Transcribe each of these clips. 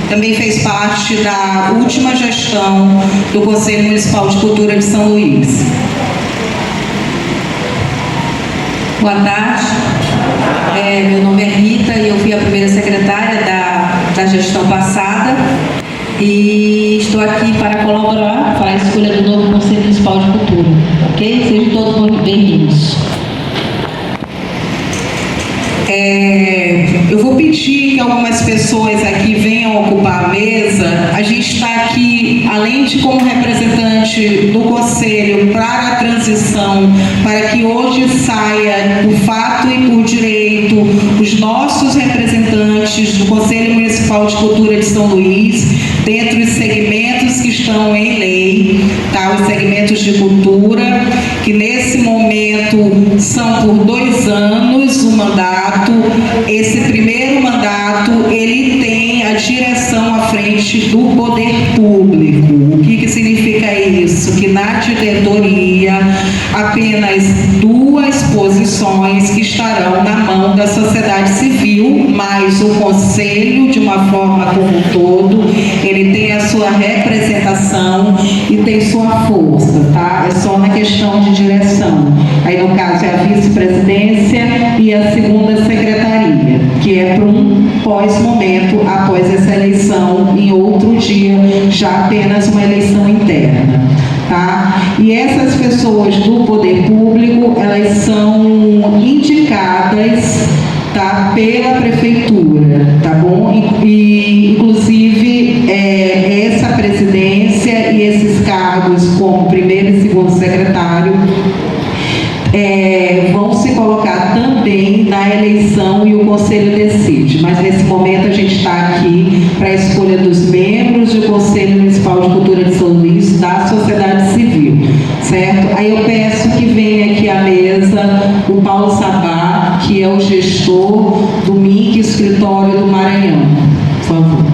também fez parte da última gestão do Conselho Municipal de Cultura de São Luís. Boa tarde, meu nome é Rita e eu fui a primeira secretária da gestão passada e estou aqui para colaborar para a escolha do novo Conselho Municipal de Cultura, ok? Sejam todos bem-vindos. Eu vou pedir que algumas pessoas aqui venham ocupar a mesa. A gente está aqui, além de como representante do Conselho para a transição, para que hoje saia, por fato e por direito, os nossos representantes do Conselho Municipal de Cultura de São Luís, dentro dos segmentos que estão em lei, tá? Os segmentos de cultura, que nesse momento são por 2 anos o mandato. Esse primeiro mandato, ele tem a direção à frente do poder público. O que significa isso? Que na diretoria, apenas 2 posições que estarão na mão da sociedade civil, mas o Conselho, de uma forma como um todo, ele tem a sua representação e tem sua força, tá? É só na questão de direção. Aí, no caso, é a vice-presidência e a segunda secretaria, que é para um pós-momento, após essa eleição, em outro dia, já apenas uma eleição interna, tá? E essas pessoas do poder público, elas são indicadas, tá, pela prefeitura, tá bom? E inclusive, essa presidência e esses cargos como primeiro e segundo secretário vão se colocar também na eleição e o Conselho decide. Mas nesse momento a gente está aqui para a escolha dos membros do Conselho Municipal de Cultura de São Luís da sociedade civil, certo? Aí eu peço que venha aqui à mesa o Paulo Sabá, que é o gestor do MIC Escritório do Maranhão, por favor.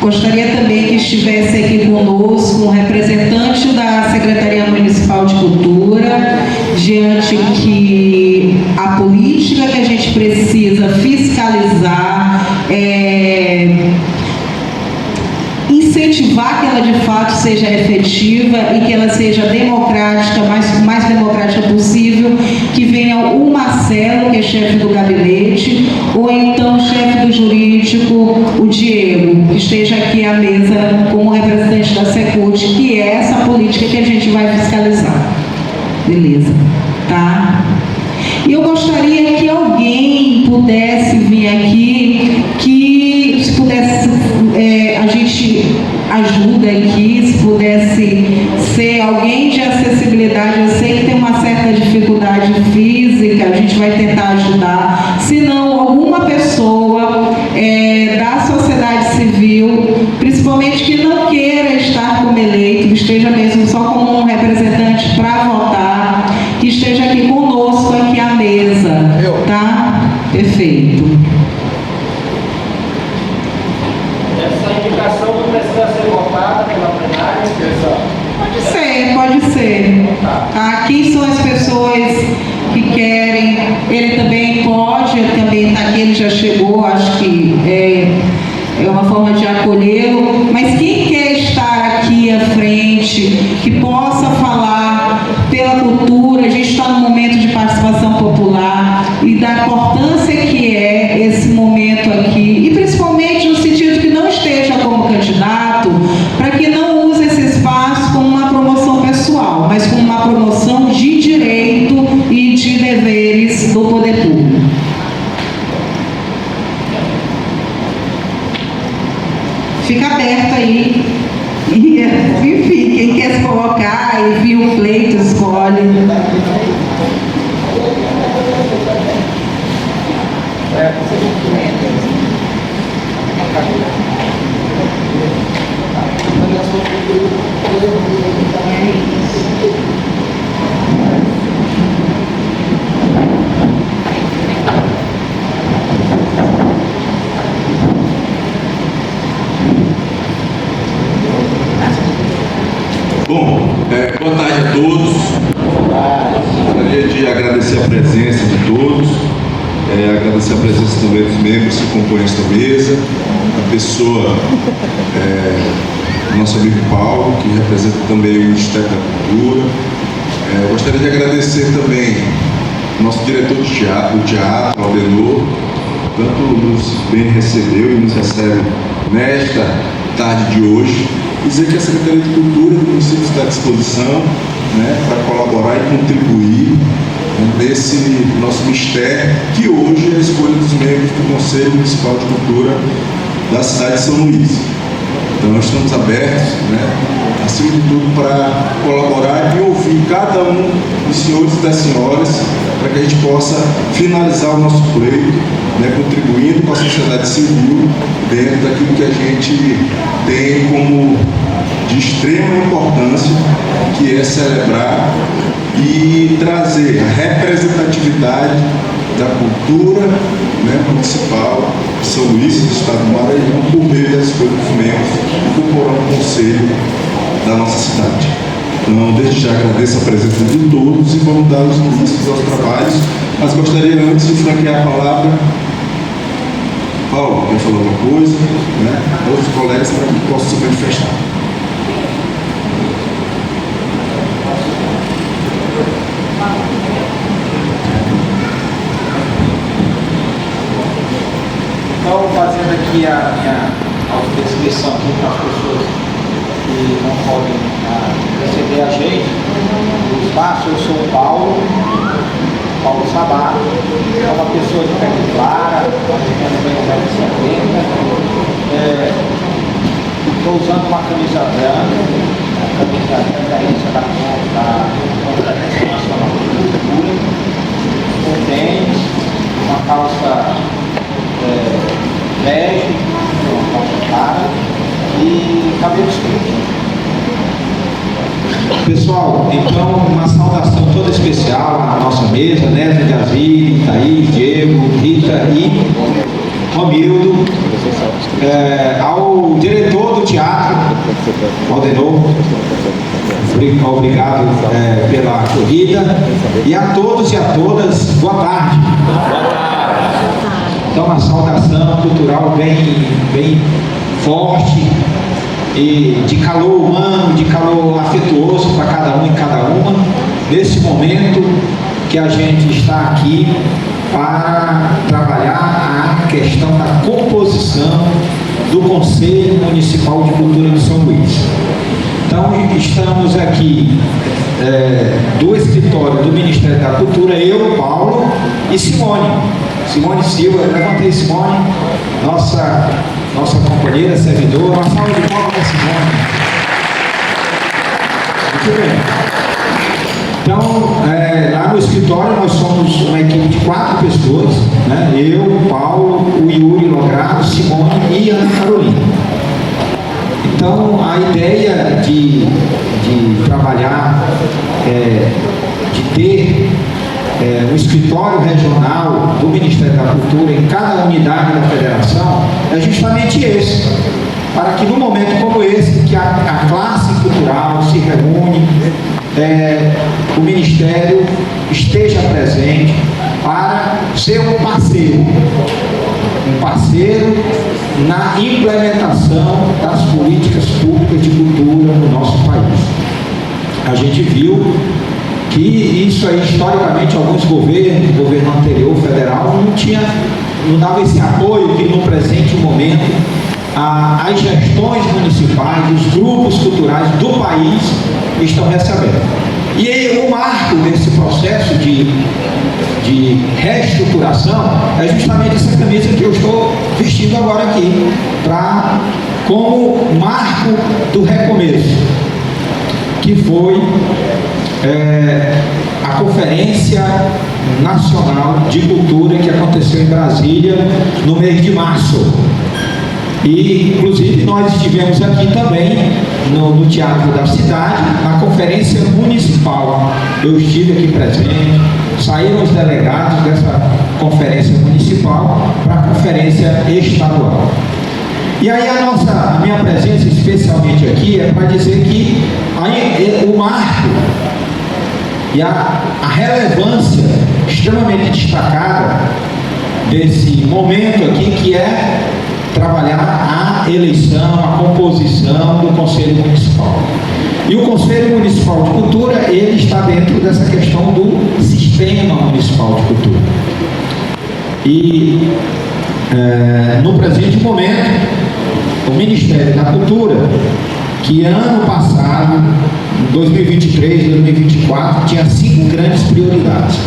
Gostaria também que estivesse aqui conosco um representante da Secretaria Municipal de Cultura, diante que a política que a gente precisa fiscalizar, incentivar que ela de fato seja efetiva e que ela seja democrática, mais democrática possível, que venha o Marcelo, que é chefe do gabinete, ou então o chefe do jurídico, o Diego, que esteja aqui à mesa como representante da Secult, que é essa política que a gente vai fiscalizar. Beleza, tá? E eu gostaria que alguém pudesse vir aqui, que se pudesse, a gente ajuda aqui, se pudesse ser alguém de acessibilidade. Eu sei que tem uma certa dificuldade física, a gente vai tentar ajudar. Se não, alguma pessoa da sociedade civil, principalmente que não queira estar como eleito, que esteja mesmo só como um representante para votar, que esteja aqui conosco, aqui à mesa, tá? Perfeito. Essa indicação não precisa ser votada pela plenária? Pode ser. Tá? Quem são as pessoas que querem? Ele também pode, ele também está aqui, ele já chegou, acho que é uma forma de acolhê-lo, mas quem quer estar aqui à frente, que possa falar pela cultura, a gente está num momento de participação popular e da importância que é esse momento aqui, e principalmente no sentido que não esteja como candidato, para que não use esse espaço como uma promoção pessoal, mas como uma promoção de direito e de deveres do poder público. Fica aberto aí. E, enfim, quem quer se colocar e vir o pleito, escolhe. Boa tarde a todos. Gostaria de agradecer a presença de todos, agradecer a presença também dos membros que compõem esta mesa, a pessoa do nosso amigo Paulo, que representa também o Ministério da Cultura. Gostaria de agradecer também o nosso diretor do teatro, Aldenor, tanto nos bem recebeu e nos recebe nesta tarde de hoje. Dizer que a Secretaria de Cultura do município está à disposição, para colaborar e contribuir nesse nosso mistério, que hoje é a escolha dos membros do Conselho Municipal de Cultura da cidade de São Luís. Então, nós estamos abertos, acima de tudo, para colaborar e ouvir cada um dos senhores e das senhoras, para que a gente possa finalizar o nosso pleito, contribuindo com a sociedade civil dentro daquilo que a gente tem como de extrema importância, que é celebrar e trazer a representatividade da cultura municipal de São Luís, do estado do Maranhão, por meio das escolhas dos membros que comporão o conselho da nossa cidade. Então, desde já agradeço a presença de todos e vamos dar os inícios aos trabalhos, mas gostaria antes de franquear a palavra. Paulo, quer falar alguma coisa? Outros colegas para que possam se manifestar. Então, fazendo aqui a minha autodescrição aqui para as pessoas que não podem receber a gente, o espaço, eu sou o Paulo Sabá, é uma pessoa de pele clara, mais ou menos bem 1,70 m. Estou usando uma camisa branca, a camisa referência da Conferência Nacional de Cultura, com tênis, uma calça bege, uma calça clara e cabelos curtos. Pessoal, então uma saudação toda especial à nossa mesa, Nézia de Azir, Thaís, Diego, Rita e Romildo, ao diretor do teatro, Aldenor, obrigado pela corrida, e a todos e a todas, boa tarde. Então uma saudação cultural bem forte, e de calor humano, de calor afetuoso para cada um e cada uma, nesse momento que a gente está aqui para trabalhar a questão da composição do Conselho Municipal de Cultura de São Luís. Então, estamos aqui do escritório do Ministério da Cultura, eu, Paulo e Simone Silva. Levantei, Simone, nossa companheira, servidora. Uma salva de palmas para Simone. Muito bem. Então, lá no escritório nós somos uma equipe de 4 pessoas, eu, Paulo, o Yuri Logrado, Simone e Ana Carolina. Então, a ideia de trabalhar, de ter um escritório regional do Ministério da Cultura em cada unidade da federação é justamente esse, para que no momento como esse, que a classe cultural se reúne, o Ministério esteja presente para ser um parceiro na implementação das políticas públicas de cultura no nosso país. A gente viu que isso aí, historicamente, alguns governos, o governo anterior, federal, não dava esse apoio que no presente momento as gestões municipais, os grupos culturais do país estão recebendo. E aí, o marco desse processo de reestruturação é justamente essa camisa que eu estou vestindo agora aqui, como marco do recomeço, que foi a Conferência Nacional de Cultura que aconteceu em Brasília no mês de março. E, inclusive, nós estivemos aqui também no Teatro da Cidade, na Conferência Municipal. Eu estive aqui presente, saíram os delegados dessa Conferência Municipal para a Conferência Estadual. E aí a minha presença especialmente aqui é para dizer que aí, o marco e a relevância extremamente destacada desse momento aqui, que é trabalhar a eleição, a composição do Conselho Municipal. E o Conselho Municipal de Cultura, ele está dentro dessa questão do Sistema Municipal de Cultura. E no presente momento, o Ministério da Cultura, que ano passado, 2023, 2024, tinha 5 grandes prioridades.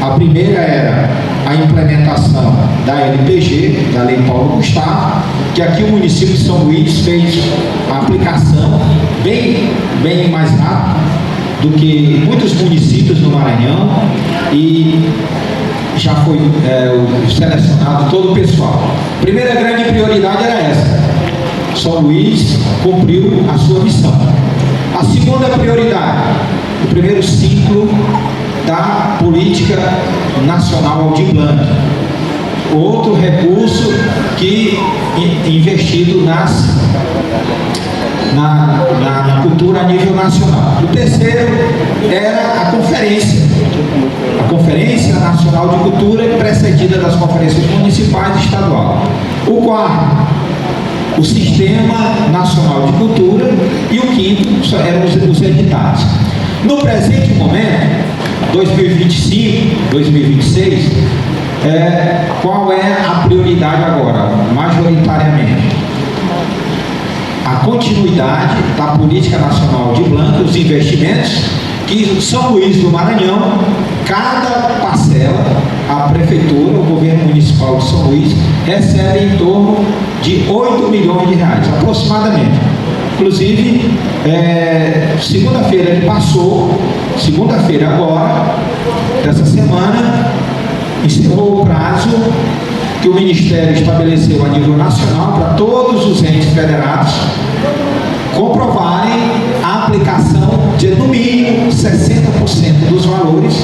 A primeira era a implementação da LPG, da Lei Paulo Gustavo, que aqui o município de São Luís fez a aplicação bem mais rápido do que muitos municípios no Maranhão, e já foi selecionado todo o pessoal. A primeira grande prioridade era essa. São Luís cumpriu a sua missão. A segunda prioridade, o primeiro ciclo da Política Nacional Aldir Blanc, outro recurso que investido na cultura a nível nacional. O terceiro era a Conferência Nacional de Cultura, precedida das conferências municipais e estaduais. O quarto, o Sistema Nacional de Cultura, e o quinto eram os editais. No presente momento, 2025, 2026, qual é a prioridade agora, majoritariamente? A continuidade da Política Nacional Aldir Blanc, os investimentos, que São Luís do Maranhão, cada parcela, a Prefeitura, o Governo Municipal de São Luís, recebe em torno de 8 milhões de reais, aproximadamente. Inclusive, segunda-feira que passou, segunda-feira agora, dessa semana, encerrou o prazo que o Ministério estabeleceu a nível nacional para todos os entes federados comprovarem a aplicação de, no mínimo, 60% dos valores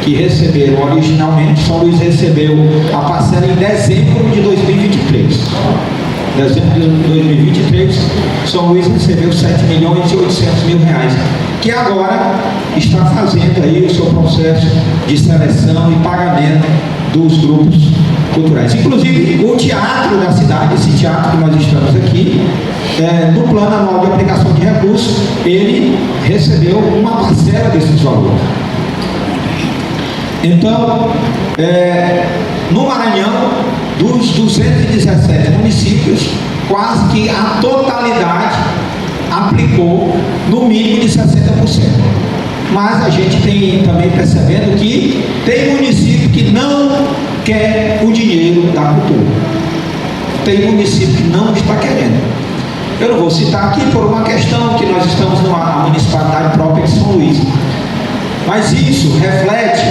que receberam originalmente. São Luís recebeu a parcela em dezembro de 2023. Dezembro de 2023, São Luís recebeu 7 milhões e 800 mil reais, que agora está fazendo aí o seu processo de seleção e pagamento dos grupos culturais. Inclusive, o teatro da cidade, esse teatro que nós estamos aqui, no plano anual de aplicação de recursos, ele recebeu uma parcela desses valores. Então, no Maranhão, dos 217 municípios, quase que a totalidade aplicou no mínimo de 60%. Mas a gente tem também percebendo que tem município que não quer o dinheiro da cultura. Tem município que não está querendo. Eu não vou citar aqui por uma questão que nós estamos numa municipalidade própria de São Luís. Mas isso reflete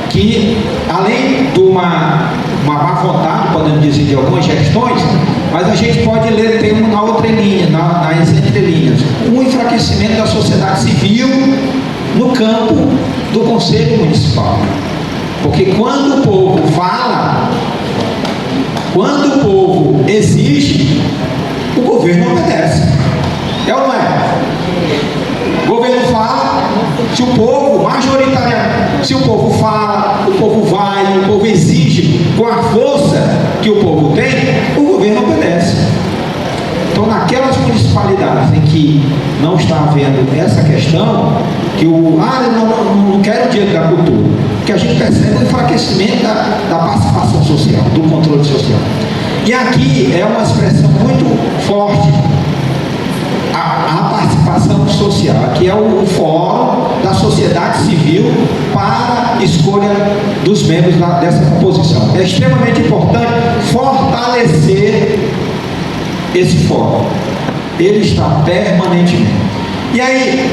que, além de uma má vontade, podemos dizer, de algumas gestões, mas a gente pode ler, tem na outra linha, nas entrelinhas, um enfraquecimento da sociedade civil no campo do Conselho Municipal. Porque quando o povo fala, quando o povo exige, o governo obedece. É ou não é? O governo fala, se o povo, majoritariamente, se o povo fala, o povo vai, o povo exige com a força que o povo tem, o governo obedece. Então, naquelas municipalidades em que não está havendo essa questão, que eu não quero o dinheiro da cultura, que a gente percebe o enfraquecimento da participação social, do controle social. E aqui é uma expressão muito forte, a participação social. Aqui é o fórum da sociedade civil para a escolha dos membros dessa composição. É extremamente importante fortalecer esse fórum. Ele está permanentemente. E aí,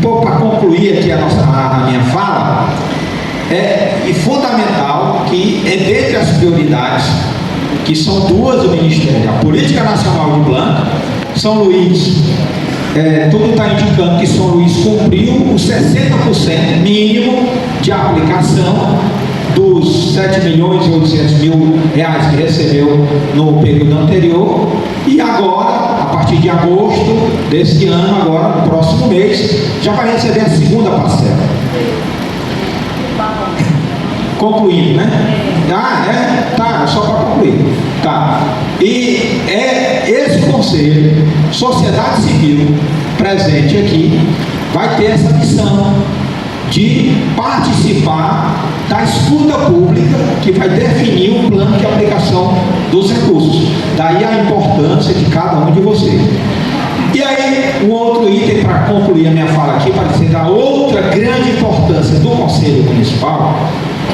para concluir aqui a minha fala, é fundamental que, dentre as prioridades, que são duas do Ministério, a Política Nacional de Blanc, São Luís, tudo está indicando que São Luís cumpriu os 60% mínimo de aplicação, dos 7.800.000 que recebeu no período anterior, e agora, a partir de agosto deste ano, agora no próximo mês, já vai receber a segunda parcela. Concluindo, né? Tá, só para concluir. Tá. E esse conselho, sociedade civil, presente aqui, vai ter essa missão de participar da escuta pública que vai definir o plano de aplicação dos recursos. Daí a importância de cada um de vocês. E aí, um outro item para concluir a minha fala aqui, para dizer da outra grande importância do Conselho Municipal,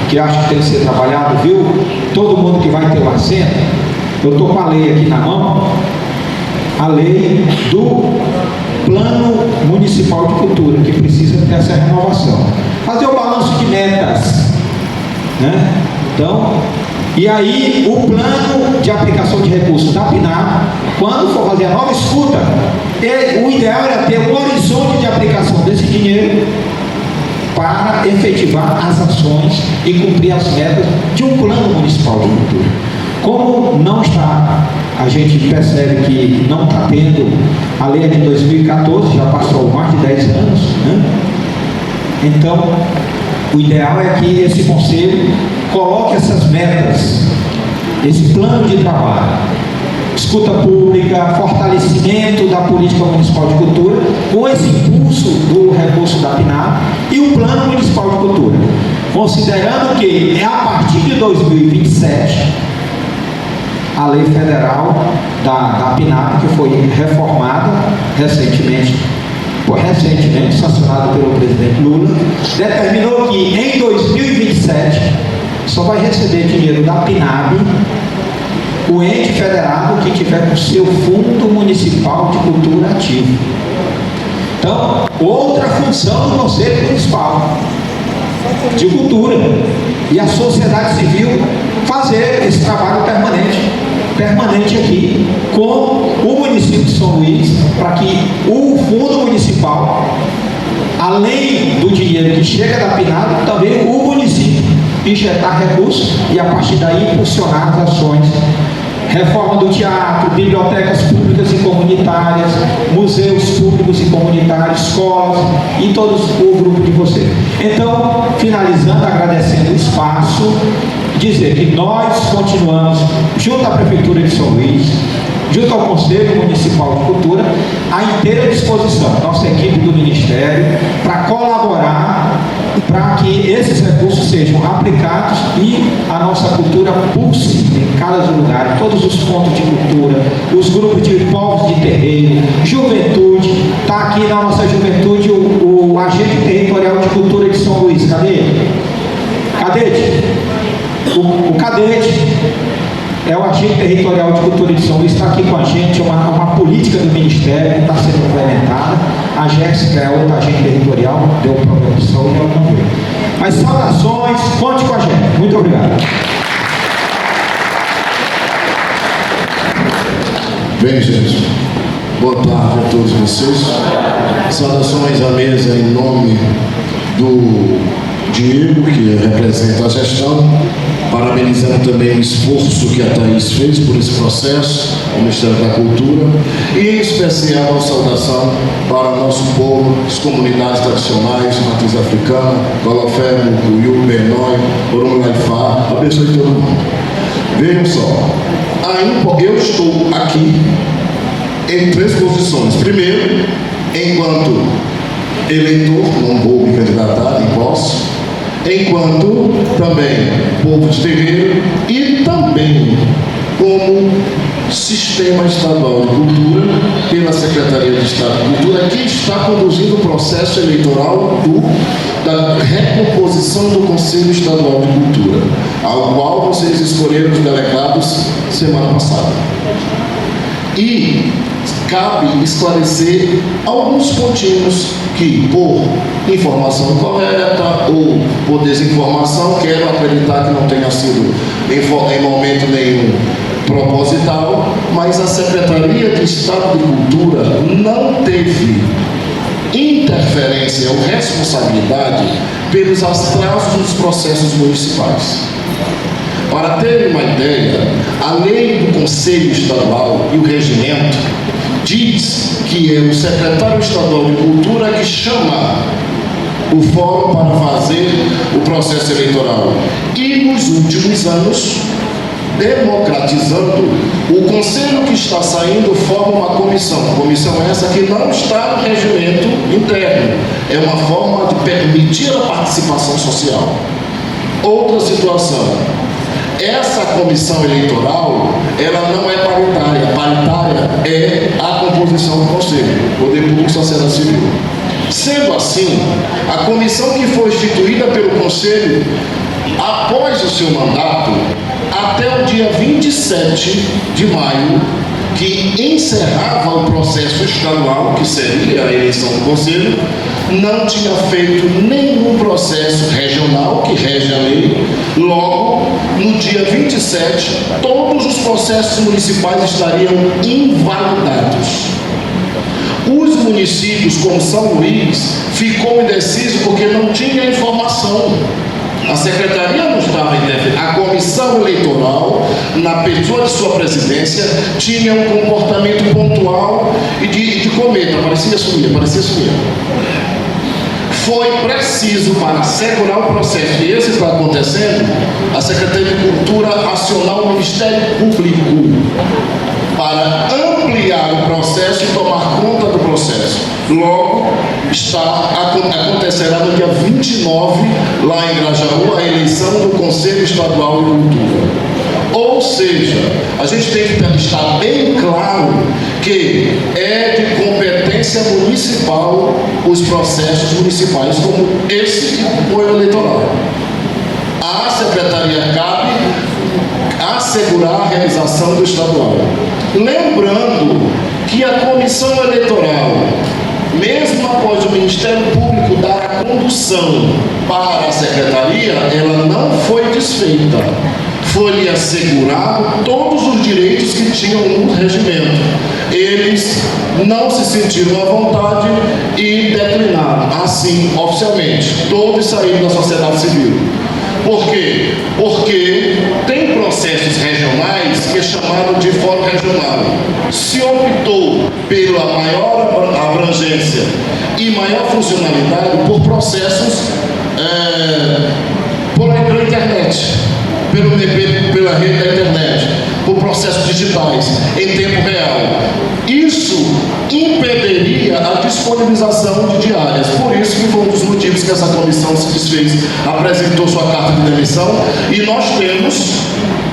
que acho que tem que ser trabalhado, viu? Todo mundo que vai ter o assento, eu estou com a lei aqui na mão, a lei do Plano Municipal de Cultura, que precisa ter essa renovação. Fazer o balanço de metas, né? Então, e aí o plano de aplicação de recursos da PNAB, quando for fazer a nova escuta, o ideal era ter um horizonte de aplicação desse dinheiro para efetivar as ações e cumprir as metas de um plano municipal de cultura. Como não está, a gente percebe que não está tendo, a lei é de 2014, já passou mais de 10 anos, né? Então, o ideal é que esse conselho coloque essas metas, esse plano de trabalho, escuta pública, fortalecimento da política municipal de cultura, com esse impulso do recurso da PNAB e o plano municipal de cultura, considerando que é a partir de 2027 a lei federal da PNAB, que foi reformada recentemente, sancionada pelo presidente Lula, determinou que em 2027 só vai receber dinheiro da PNAB o ente federado que tiver com seu Fundo Municipal de Cultura ativo. Então, outra função do Conselho Municipal de Cultura e a sociedade civil fazer esse trabalho permanente aqui com o município de São Luís, para que o Fundo Municipal, além do dinheiro que chega da PNAB, também o município injetar recursos e a partir daí impulsionar as ações. Reforma do teatro, bibliotecas públicas e comunitárias, museus públicos e comunitários, escolas e todo o grupo de vocês. Então, finalizando, agradecendo o espaço, dizer que nós continuamos, junto à Prefeitura de São Luís, junto ao Conselho Municipal de Cultura, à inteira disposição, nossa equipe do Ministério, para colaborar para que esses recursos sejam aplicados e a nossa cultura pulse em cada lugar, em todos os pontos de cultura, os grupos de povos de terreiro, juventude. Está aqui na nossa juventude o agente territorial de cultura de São Luís. Cadê ele? Cadete? O cadete é o agente territorial de cultura de São Luís, está aqui com a gente, uma política do Ministério que está sendo implementada. A Jéssica é outra agente territorial, deu um problema de saúde, ela não veio. Mas saudações, conte com a gente. Muito obrigado. Bem, gente, boa tarde a todos vocês. Saudações à mesa em nome do Diego, que representa a gestão, parabenizando também o esforço que a Thaís fez por esse processo, o Ministério da Cultura, e em especial uma saudação para o nosso povo, as comunidades tradicionais, matriz africana, Golofé, Mucuyu, Benói, Orumulaifá, abençoe todo mundo. Vejam só, eu estou aqui em 3 posições. Primeiro, enquanto eleitor, não vou me candidatar, nem posso, enquanto também povo de terreiro e também como Sistema Estadual de Cultura, pela Secretaria de Estado de Cultura, que está conduzindo o processo eleitoral da recomposição do Conselho Estadual de Cultura, ao qual vocês escolheram os delegados semana passada. E cabe esclarecer alguns pontinhos que, por informação correta ou por desinformação, quero acreditar que não tenha sido em momento nenhum proposital, mas a Secretaria de Estado de Cultura não teve interferência ou responsabilidade pelos atrasos dos processos municipais. Para terem uma ideia, a lei do Conselho Estadual e o regimento diz que é o secretário estadual de Cultura que chama o fórum para fazer o processo eleitoral. E nos últimos anos, democratizando, o conselho que está saindo forma uma comissão. Comissão essa que não está no regimento interno. É uma forma de permitir a participação social. Outra situação. Essa comissão eleitoral, ela não é paritária. Paritária é a composição do conselho, poder público e sociedade civil. Sendo assim, a comissão que foi instituída pelo conselho após o seu mandato, até o dia 27 de maio, que encerrava o processo estadual, que seria a eleição do conselho, não tinha feito nenhum processo regional que rege a lei. Logo, no dia 27, todos os processos municipais estariam invalidados. Os municípios, como São Luís, ficou indeciso porque não tinha informação. A secretaria não estava interferindo. A comissão eleitoral, na pessoa de sua presidência, tinha um comportamento pontual e de cometa. Parecia sumir. Foi preciso, para assegurar o processo, e esse está acontecendo, a Secretaria de Cultura acionar o Ministério Público para ampliar o processo e tomar conta do processo. Logo, acontecerá no dia 29, lá em Grajaú, a eleição do Conselho Estadual de Cultura. Ou seja, a gente tem que estar bem claro que é de competência municipal os processos municipais, como esse que foi o eleitoral. A Secretaria cabe assegurar a realização do estadual. Lembrando que a comissão eleitoral, mesmo após o Ministério Público dar a condução para a secretaria, ela não foi desfeita. Foi-lhe assegurado todos os direitos que tinham no regimento. Eles não se sentiram à vontade e declinaram, assim, oficialmente, todos saíram da sociedade civil. Por quê? Porque tem processos regionais que é chamado de fórum regional. Se optou pela maior abrangência e maior funcionalidade por processos pela internet, pela rede da internet, por processos digitais, em tempo real. Isso impediria a disponibilização de diárias. Por isso que foi um dos motivos que essa comissão se desfez, apresentou sua carta de demissão, e nós temos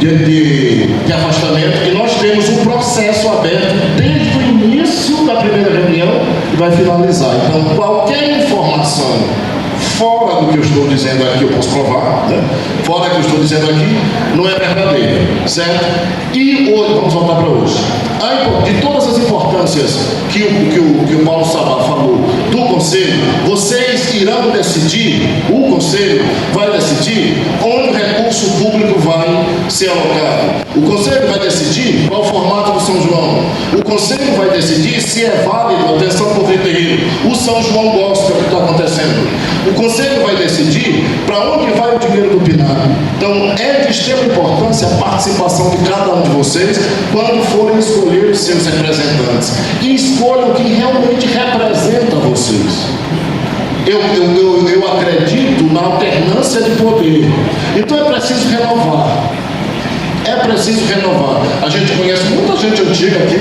de afastamento, e nós temos um processo aberto desde o início da primeira reunião e vai finalizar. Então, qualquer informação fora do que eu estou dizendo aqui, eu posso provar, né? Fora do que eu estou dizendo aqui, não é verdadeiro, certo? E hoje, vamos voltar para hoje. De todas as importâncias que o Paulo Sabá falou do Conselho, vocês irão decidir, o Conselho vai decidir onde o recurso público vai ser alocado. O Conselho vai decidir qual o formato do São João. O Conselho vai decidir se é válido a atenção por terreiro. O São João gosta do que está acontecendo. O Conselho vai decidir para onde vai o dinheiro do PNAD. Então, é de extrema importância a participação de cada um de vocês quando forem escolher os seus representantes. E escolham quem realmente representa vocês. Eu acredito na alternância de poder. Então, é preciso renovar. A gente conhece muita gente antiga aqui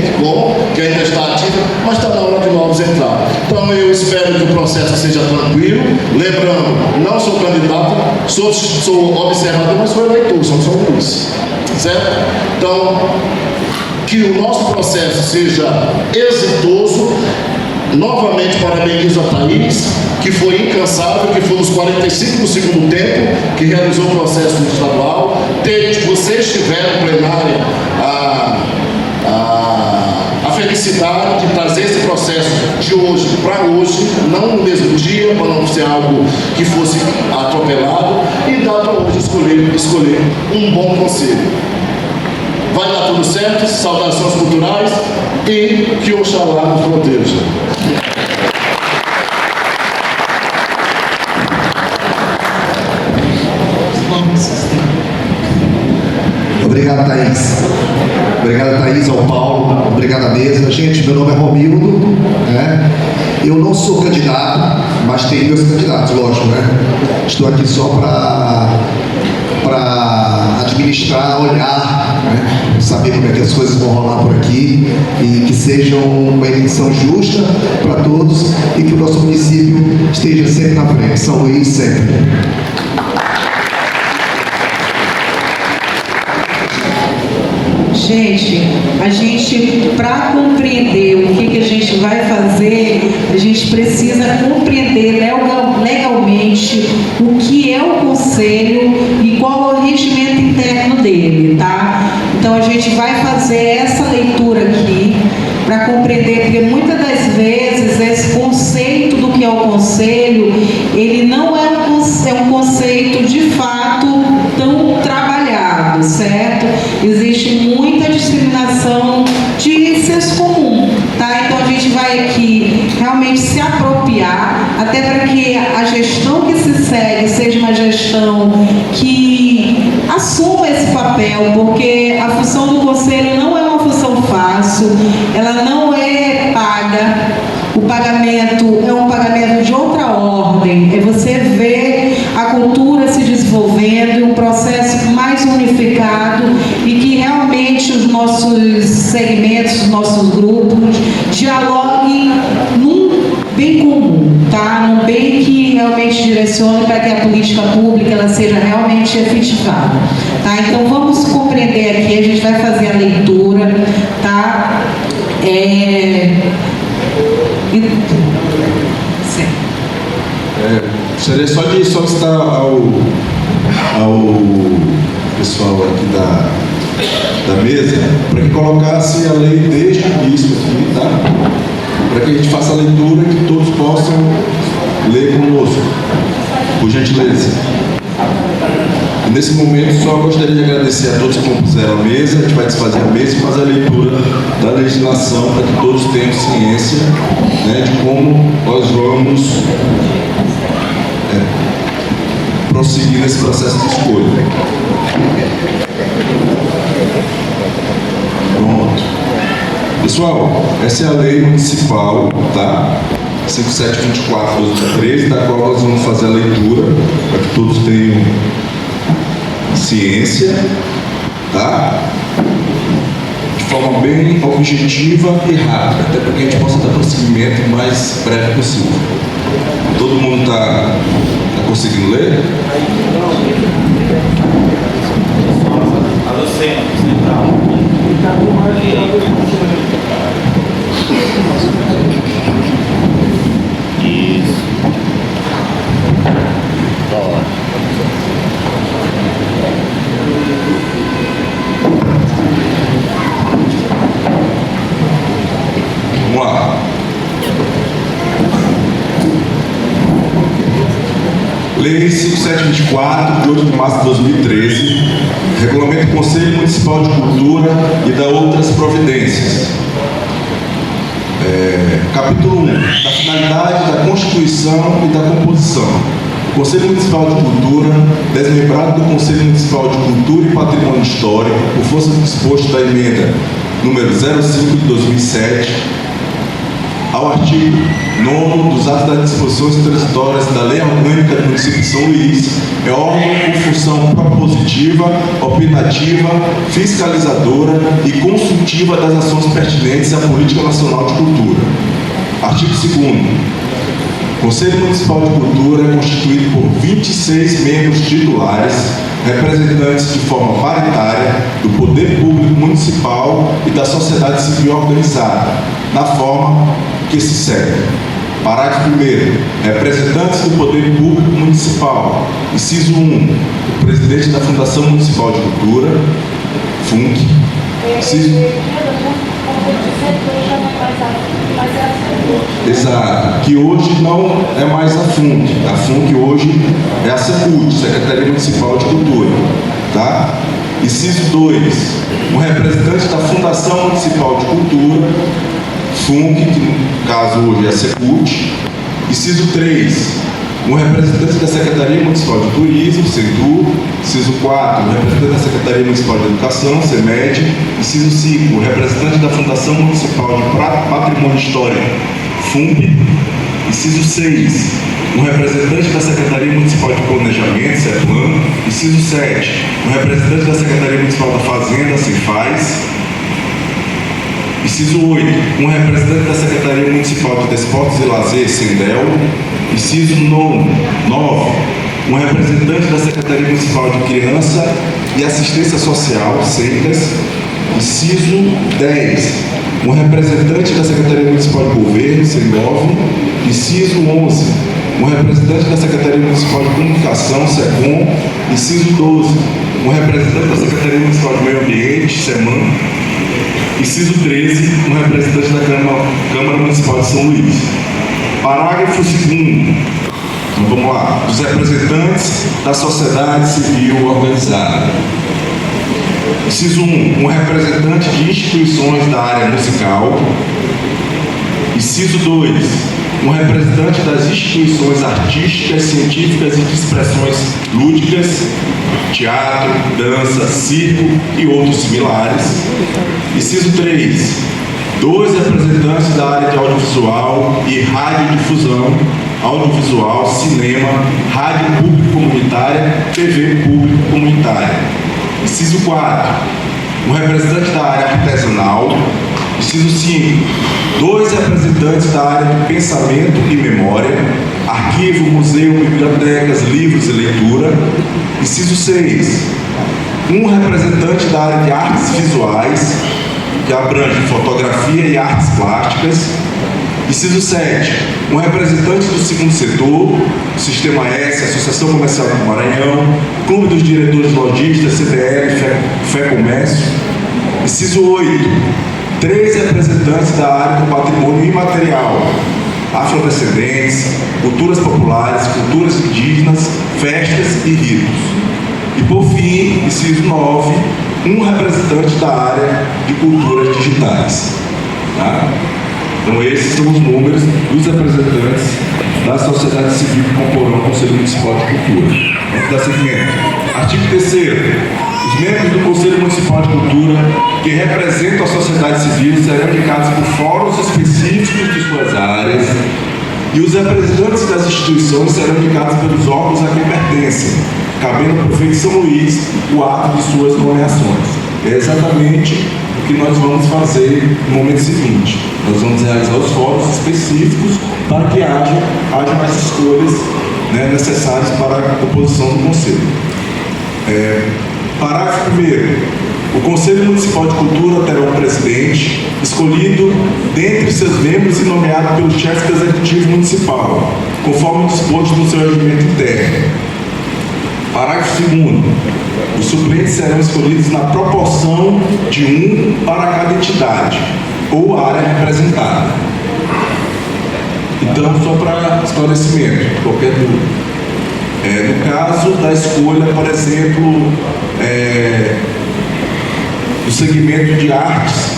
que ainda está ativa, mas está na hora de novos entrar. Então eu espero que o processo seja tranquilo. Lembrando, não sou candidato, sou observador, mas sou eleitor, sou Luís. Certo? Então, que o nosso processo seja exitoso. Novamente parabenizo a Thaís, que foi incansável, que foi nos 45 do segundo tempo, que realizou o processo do estadual. Vocês tiveram plenária a felicidade de trazer esse processo de hoje para hoje, não no mesmo dia, para não ser algo que fosse atropelado, e dá para hoje escolher um bom conselho. Vai dar tudo certo, saudações culturais, e que Oxalá nos proteja. mesa. Gente, meu nome é Romildo, né? Eu não sou candidato, mas tenho meus candidatos, lógico, né? Estou aqui só para administrar, olhar, né? Saber como é que as coisas vão rolar por aqui e que seja uma eleição justa para todos e que o nosso município esteja sempre na frente. São Luís sempre. Gente, para compreender o que a gente vai fazer, a gente precisa compreender legalmente o que é o conselho e qual é o regimento interno dele, tá? Então a gente vai fazer essa leitura aqui para compreender, porque muitas das vezes esse conceito do que é o conselho, ele não é um conceito de fato tão trabalhado, certo? Existe muita discriminação de senso comum, tá? Então a gente vai aqui realmente se apropriar, até para que a gestão que se segue seja uma gestão que assuma esse papel, porque a função do conselho não é uma função fácil, ela não é paga, o pagamento é um pagamento de outra ordem, é você ver a cultura se desenvolvendo, um processo mais unificado e que realmente os nossos segmentos, os nossos grupos dialoguem num bem comum, tá? Num bem que realmente direcione para que a política pública ela seja realmente efetivada, tá? Então vamos compreender aqui, a gente vai fazer a leitura, tá? Gostaria só de solicitar ao pessoal aqui da mesa para que colocasse a lei desde o início aqui, tá? Para que a gente faça a leitura e que todos possam ler conosco, por gentileza. E nesse momento só gostaria de agradecer a todos que compuseram a mesa. A gente vai desfazer a mesa e fazer a leitura da legislação para que todos tenham ciência, né, de como nós vamos prosseguir nesse processo de escolha. Pronto. Pessoal, essa é a lei municipal, tá? 5724/2013, da qual nós vamos fazer a leitura, para que todos tenham ciência, tá? De forma bem objetiva e rápida, até para que a gente possa dar prosseguimento o mais breve possível. Todo mundo está conseguindo ler? A Lucena, central. Isso. Vamos lá. Lei 5724, de 8 de março de 2013, regulamenta o Conselho Municipal de Cultura e dá outras providências. Capítulo 1. Da finalidade, da constituição e da composição. O Conselho Municipal de Cultura, desmembrado do Conselho Municipal de Cultura e Patrimônio Histórico, por força do disposto da emenda número 05 de 2007, ao artigo 9º dos atos das disposições transitórias da Lei Orgânica do Município de São Luís, é órgão com função propositiva, opinativa, fiscalizadora e consultiva das ações pertinentes à Política Nacional de Cultura. Artigo 2º. O Conselho Municipal de Cultura é constituído por 26 membros titulares, representantes de forma paritária do Poder Público Municipal e da sociedade civil organizada, na forma que se segue. Parágrafo 1º. Representantes do Poder Público Municipal. Inciso 1. O presidente da Fundação Municipal de Cultura, FUNC. Inciso... Exato, que hoje não é mais a FUNC. A FUNC hoje é a SECUT, Secretaria Municipal de Cultura, tá? Inciso 2, um representante da Fundação Municipal de Cultura, FUNC, que no caso hoje é a SECUT. Inciso 3, um representante da Secretaria Municipal de Turismo, SEDU. Inciso 4, um representante da Secretaria Municipal de Educação, SEMED. Inciso 5, um representante da Fundação Municipal de Patrimônio Histórico, FUMP. Inciso 6, um representante da Secretaria Municipal de Planejamento, CEPLAN. Inciso 7, um representante da Secretaria Municipal da Fazenda, CEFAZ. Inciso 8, um representante da Secretaria Municipal de Desportos e Lazer, SENDEL. Inciso 9, um representante da Secretaria Municipal de Criança e Assistência Social, SECAS. Inciso 10, um representante da Secretaria Municipal de Governo, SENGOV. Inciso 11, um representante da Secretaria Municipal de Comunicação, SECOM. Inciso 12, um representante da Secretaria Municipal de Meio Ambiente, SEMAN. Inciso 13, um representante da Câmara Municipal de São Luís. Parágrafo 2º. Então vamos lá. Dos representantes da sociedade civil organizada. Inciso 1, um representante de instituições da área musical. Inciso 2, um representante das instituições artísticas, científicas e de expressões lúdicas, teatro, dança, circo e outros similares. Inciso 3, 2 representantes da área de audiovisual e radiodifusão, audiovisual, cinema, rádio público comunitária, TV público comunitária. Inciso 4, um representante da área artesanal. Inciso 5, 2 representantes da área de pensamento e memória, arquivo, museu, bibliotecas, livros e leitura. Inciso 6, um representante da área de artes visuais, que abrange fotografia e artes plásticas. Inciso 7, um representante do segundo setor, Sistema S, Associação Comercial do Maranhão, Clube dos Diretores Lojistas, CDL, FEComércio. Inciso 8, 3 representantes da área do patrimônio imaterial, afrodescendentes, culturas populares, culturas indígenas, festas e ritos. E por fim, inciso 9, um representante da área de culturas digitais. Tá? Então esses são os números dos representantes da sociedade civil que comporão o Conselho Municipal de Cultura. Vamos dar seguimento. Artigo 3º. Os membros do Conselho Municipal de Cultura que representam a sociedade civil serão indicados por fóruns específicos de suas áreas e os representantes das instituições serão indicados pelos órgãos a quem pertencem, cabendo ao prefeito de São Luís o ato de suas nomeações. É exatamente o que nós vamos fazer no momento seguinte. Nós vamos realizar os fóruns específicos para que haja mais escolhas, né, necessárias para a composição do Conselho. Parágrafo 1º. O Conselho Municipal de Cultura terá um presidente escolhido dentre seus membros e nomeado pelo chefe do Executivo Municipal, conforme disposto no seu regimento interno. Parágrafo 2º. Os suplentes serão escolhidos na proporção de 1 para cada entidade ou área representada. Então, só para esclarecimento, qualquer dúvida. No caso da escolha, por exemplo, do segmento de artes,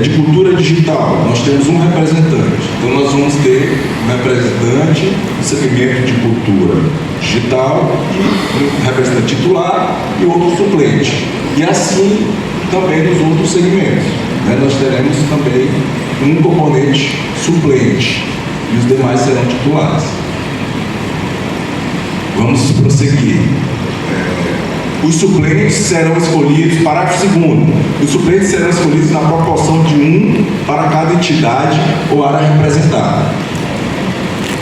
de cultura digital, nós temos um representante. Então nós vamos ter um representante do segmento de cultura digital, um representante titular e outro suplente. E assim também nos outros segmentos. Nós teremos também um componente suplente e os demais serão titulares. Vamos prosseguir. Os suplentes serão escolhidos, parágrafo 2º, os suplentes serão escolhidos na proporção de 1 para cada entidade ou área representada.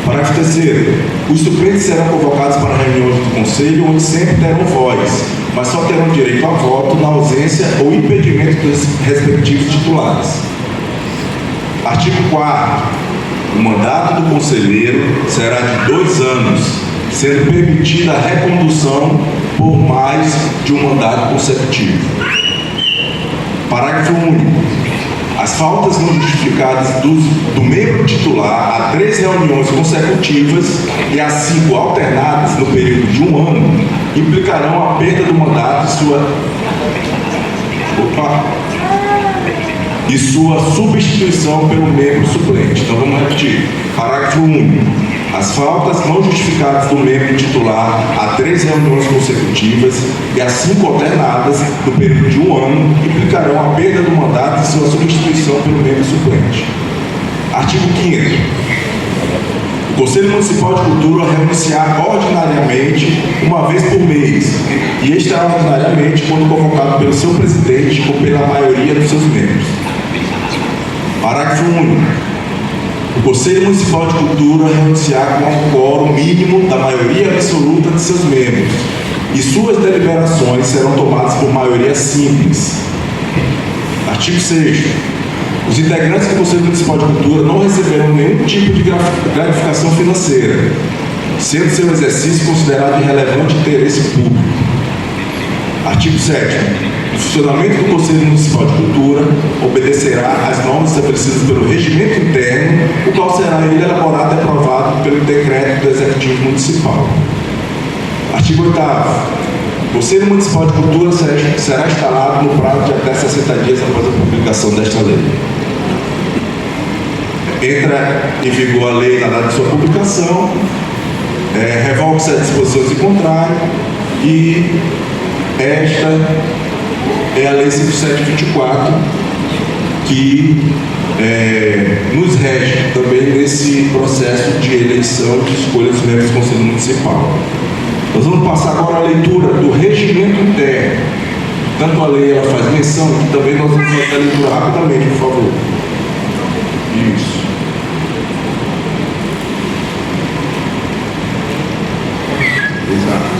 Parágrafo 3º, os suplentes serão convocados para reuniões do Conselho, onde sempre terão voz, mas só terão direito a voto na ausência ou impedimento dos respectivos titulares. Artigo 4º, o mandato do conselheiro será de 2 anos, sendo permitida a recondução por mais de um mandato consecutivo. Parágrafo único. As faltas não justificadas do membro titular a 3 reuniões consecutivas e a 5 alternadas no período de 1 ano implicarão a perda do mandato e sua substituição pelo membro suplente. Então vamos repetir. Parágrafo único. As faltas não justificadas do membro titular a 3 reuniões consecutivas e a 5 alternadas no período de 1 ano implicarão a perda do mandato e sua substituição pelo membro suplente. Artigo 5º. O Conselho Municipal de Cultura renunciar ordinariamente uma vez por mês e extraordinariamente quando convocado pelo seu presidente ou pela maioria dos seus membros. Parágrafo único. O Conselho Municipal de Cultura renunciar com um quórum mínimo da maioria absoluta de seus membros e suas deliberações serão tomadas por maioria simples. Artigo 6º. Os integrantes do Conselho Municipal de Cultura não receberão nenhum tipo de gratificação financeira, sendo seu exercício considerado de relevante interesse público. Artigo 7º. O funcionamento do Conselho Municipal de Cultura obedecerá às normas estabelecidas pelo regimento interno, o qual será ele elaborado e aprovado pelo decreto do Executivo Municipal. Artigo 8º. O Conselho Municipal de Cultura será instalado no prazo de até 60 dias após a publicação desta lei. Entra em vigor a lei na data de sua publicação, revoga-se as disposições em contrário e esta é a Lei 5724 que nos rege também nesse processo de eleição de escolha dos membros do Conselho Municipal. Nós vamos passar agora a leitura do regimento interno. Tanto a lei ela faz menção, que também nós vamos fazer a leitura rapidamente, por favor. Isso. Exato.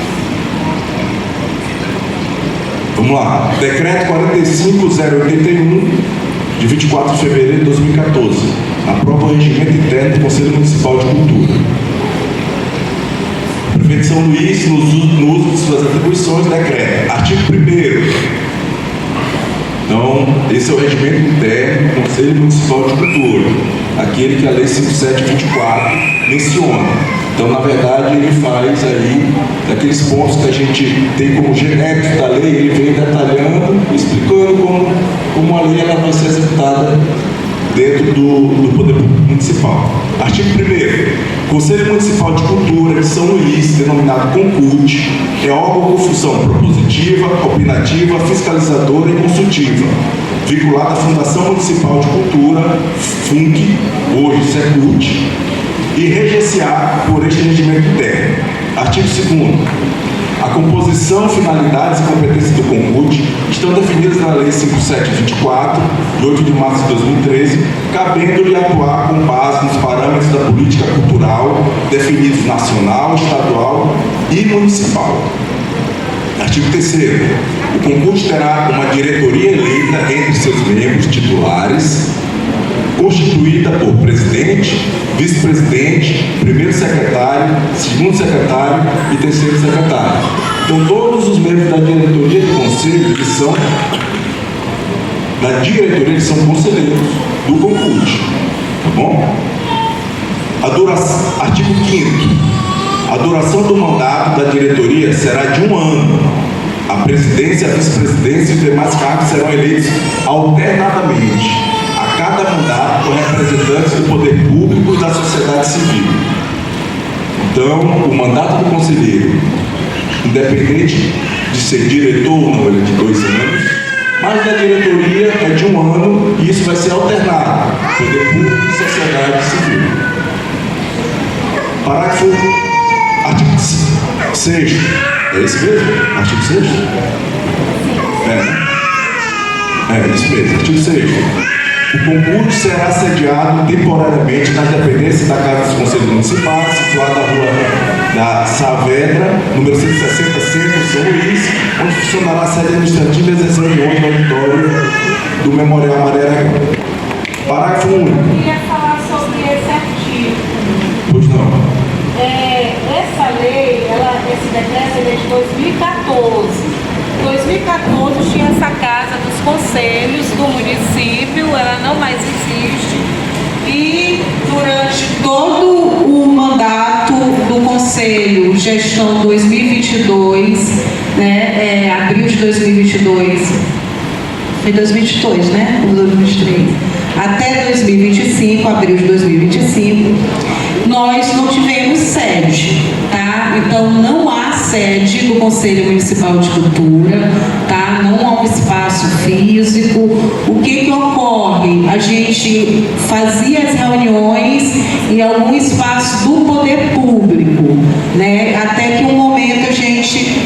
Vamos lá. Decreto 45081, de 24 de fevereiro de 2014. Aprova o regimento interno do Conselho Municipal de Cultura. Prefeito de São Luís, no uso de suas atribuições, decreta. Artigo 1º. Então, esse é o regimento interno do Conselho Municipal de Cultura, aquele que a Lei 5724 menciona. Então, na verdade, ele faz aí, daqueles pontos que a gente tem como genérico da lei, ele vem detalhando, explicando como a lei ela vai ser executada dentro do Poder Público Municipal. Artigo 1º. Conselho Municipal de Cultura de São Luís, denominado CONCUT, é órgão com função propositiva, opinativa, fiscalizadora e consultiva, vinculado à Fundação Municipal de Cultura, FUNC, hoje SECUT, e regenciado por este regimento interno. Artigo 2º. A composição, finalidades e competências do CONCUT estão definidas na Lei 5724, de 8 de março de 2013, cabendo-lhe atuar com base nos parâmetros da política cultural definidos nacional, estadual e municipal. Artigo 3º. O CONCUT terá uma diretoria eleita entre seus membros titulares, constituída por presidente, vice-presidente, primeiro secretário, segundo secretário e terceiro secretário. Então, todos os membros da diretoria do conselho, eles são conselheiros do CONCUT, tá bom? Artigo 5º. A duração do mandato da diretoria será de 1 ano. A presidência, a vice-presidência e os demais cargos serão eleitos alternadamente a cada mandato por representantes do poder público e da sociedade civil. Então, o mandato do conselheiro, independente de ser diretor ou não, ele é de 2 anos, mas da diretoria é de 1 ano e isso vai ser alternado, poder público e sociedade civil. Parágrafo, artigo 6º. É esse mesmo? Artigo 6º? É isso mesmo, artigo 6º. O CONCUT será sediado temporariamente na dependência da Casa dos Conselhos Municipais, situada na rua da Saavedra, número 160, Centro, São Luís, onde funcionará a sede administrativa e as reuniões do auditório do Memorial Maré. Parágrafo único. Eu queria falar sobre esse artigo. Pois não. Essa lei, esse decreto é de 2014. Em 2014 tinha essa Casa dos Conselhos do município, ela não mais existe. E durante todo o mandato do Conselho, gestão 2022, abril de 2022, foi 2022, né? 2023. até 2025, abril de 2025, nós não tivemos sede, tá? Então não há sede do Conselho Municipal de Cultura, tá? Não há um espaço físico. O que ocorre? A gente fazia as reuniões em algum espaço do poder público, né? Até que um momento a gente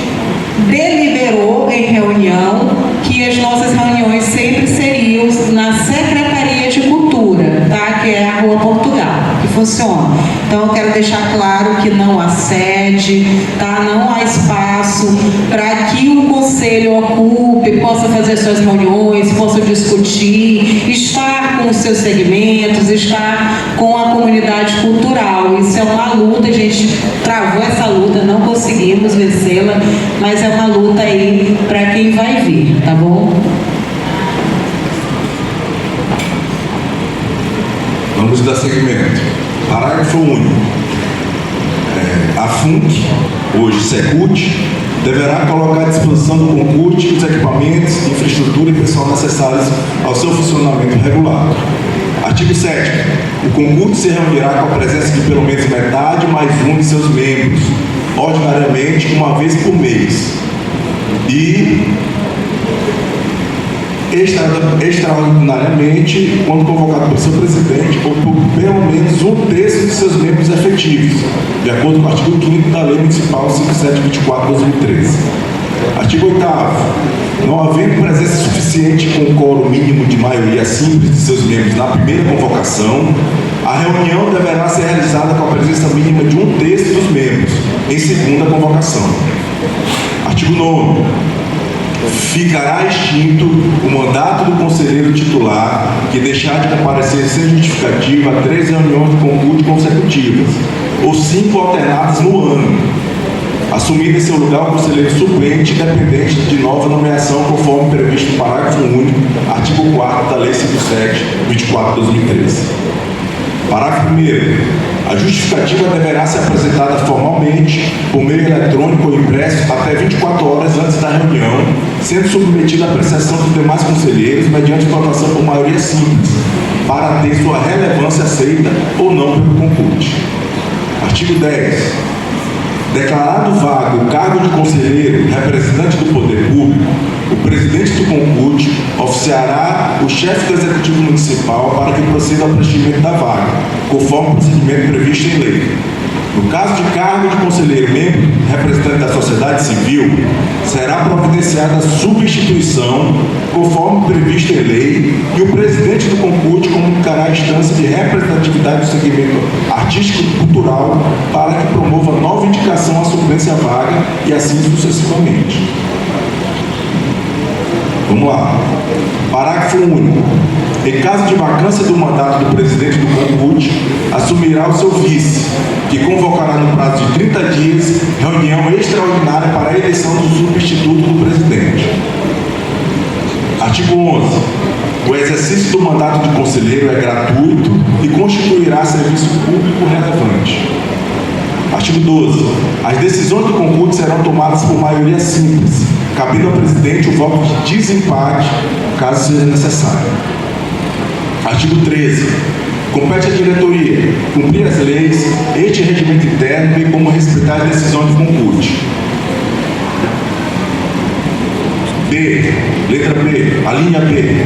deliberou em reunião que as nossas reuniões sempre seriam na Secretaria de Cultura, tá? Que é a Rua Portugal, que funciona. Então eu quero deixar claro que não há sede, tá? Não há espaço para que o conselho ocupe, possa fazer suas reuniões, possa discutir, estar com os seus segmentos, estar com a comunidade cultural. Isso é uma luta, a gente travou essa luta, não conseguimos vencê-la, mas é uma luta aí para quem vai vir, tá bom? Vamos dar seguimento. Parágrafo único. A FUNC, hoje SECUT, deverá colocar à disposição do CONCUT os equipamentos, infraestrutura e pessoal necessários ao seu funcionamento regular. Artigo 7º. O CONCUT se reunirá com a presença de pelo menos metade mais um de seus membros, ordinariamente uma vez por mês. E extraordinariamente, quando convocado pelo seu presidente, ou por pelo menos um terço de seus membros efetivos, de acordo com o artigo 5º da Lei Municipal 5724/2013. Artigo 8º. Não havendo presença suficiente com quórum mínimo de maioria simples de seus membros na primeira convocação, a reunião deverá ser realizada com a presença mínima de um terço dos membros em segunda convocação. Artigo 9º. Ficará extinto o mandato do conselheiro titular que deixar de comparecer sem justificativa a 3 reuniões de CONCUT consecutivas, ou 5 alternadas no ano, assumindo em seu lugar o conselheiro suplente dependente de nova nomeação conforme previsto no parágrafo único, artigo 4º da Lei 57/24/2013. Parágrafo 1º. A justificativa deverá ser apresentada formalmente, por meio eletrônico ou impresso, até 24 horas antes da reunião, sendo submetida à apreciação dos demais conselheiros mediante votação por maioria simples, para ter sua relevância aceita ou não pelo CONCUT. Artigo 10. Declarado vago o cargo de conselheiro representante do poder público, o presidente do CONCUT oficiará o chefe do executivo municipal para que proceda ao preenchimento da vaga, conforme o procedimento previsto em lei. No caso de cargo de conselheiro membro representante da sociedade civil, será providenciada a substituição, conforme previsto em lei, e o presidente do CONCUT comunicará a instância de representatividade do segmento artístico e cultural para que promova nova indicação à suplência à vaga e assim sucessivamente. Vamos lá. Parágrafo único. Em caso de vacância do mandato do presidente do CONCUT, assumirá o seu vice, que convocará no prazo de 30 dias reunião extraordinária para a eleição do substituto do presidente. Artigo 11. O exercício do mandato de conselheiro é gratuito e constituirá serviço público relevante. Artigo 12. As decisões do CONCUT serão tomadas por maioria simples, cabendo ao presidente o voto de desempate, caso seja necessário. Artigo 13. Compete à diretoria cumprir as leis, este regimento interno, bem como respeitar as decisões do CONCUT. B. Letra B. A linha B.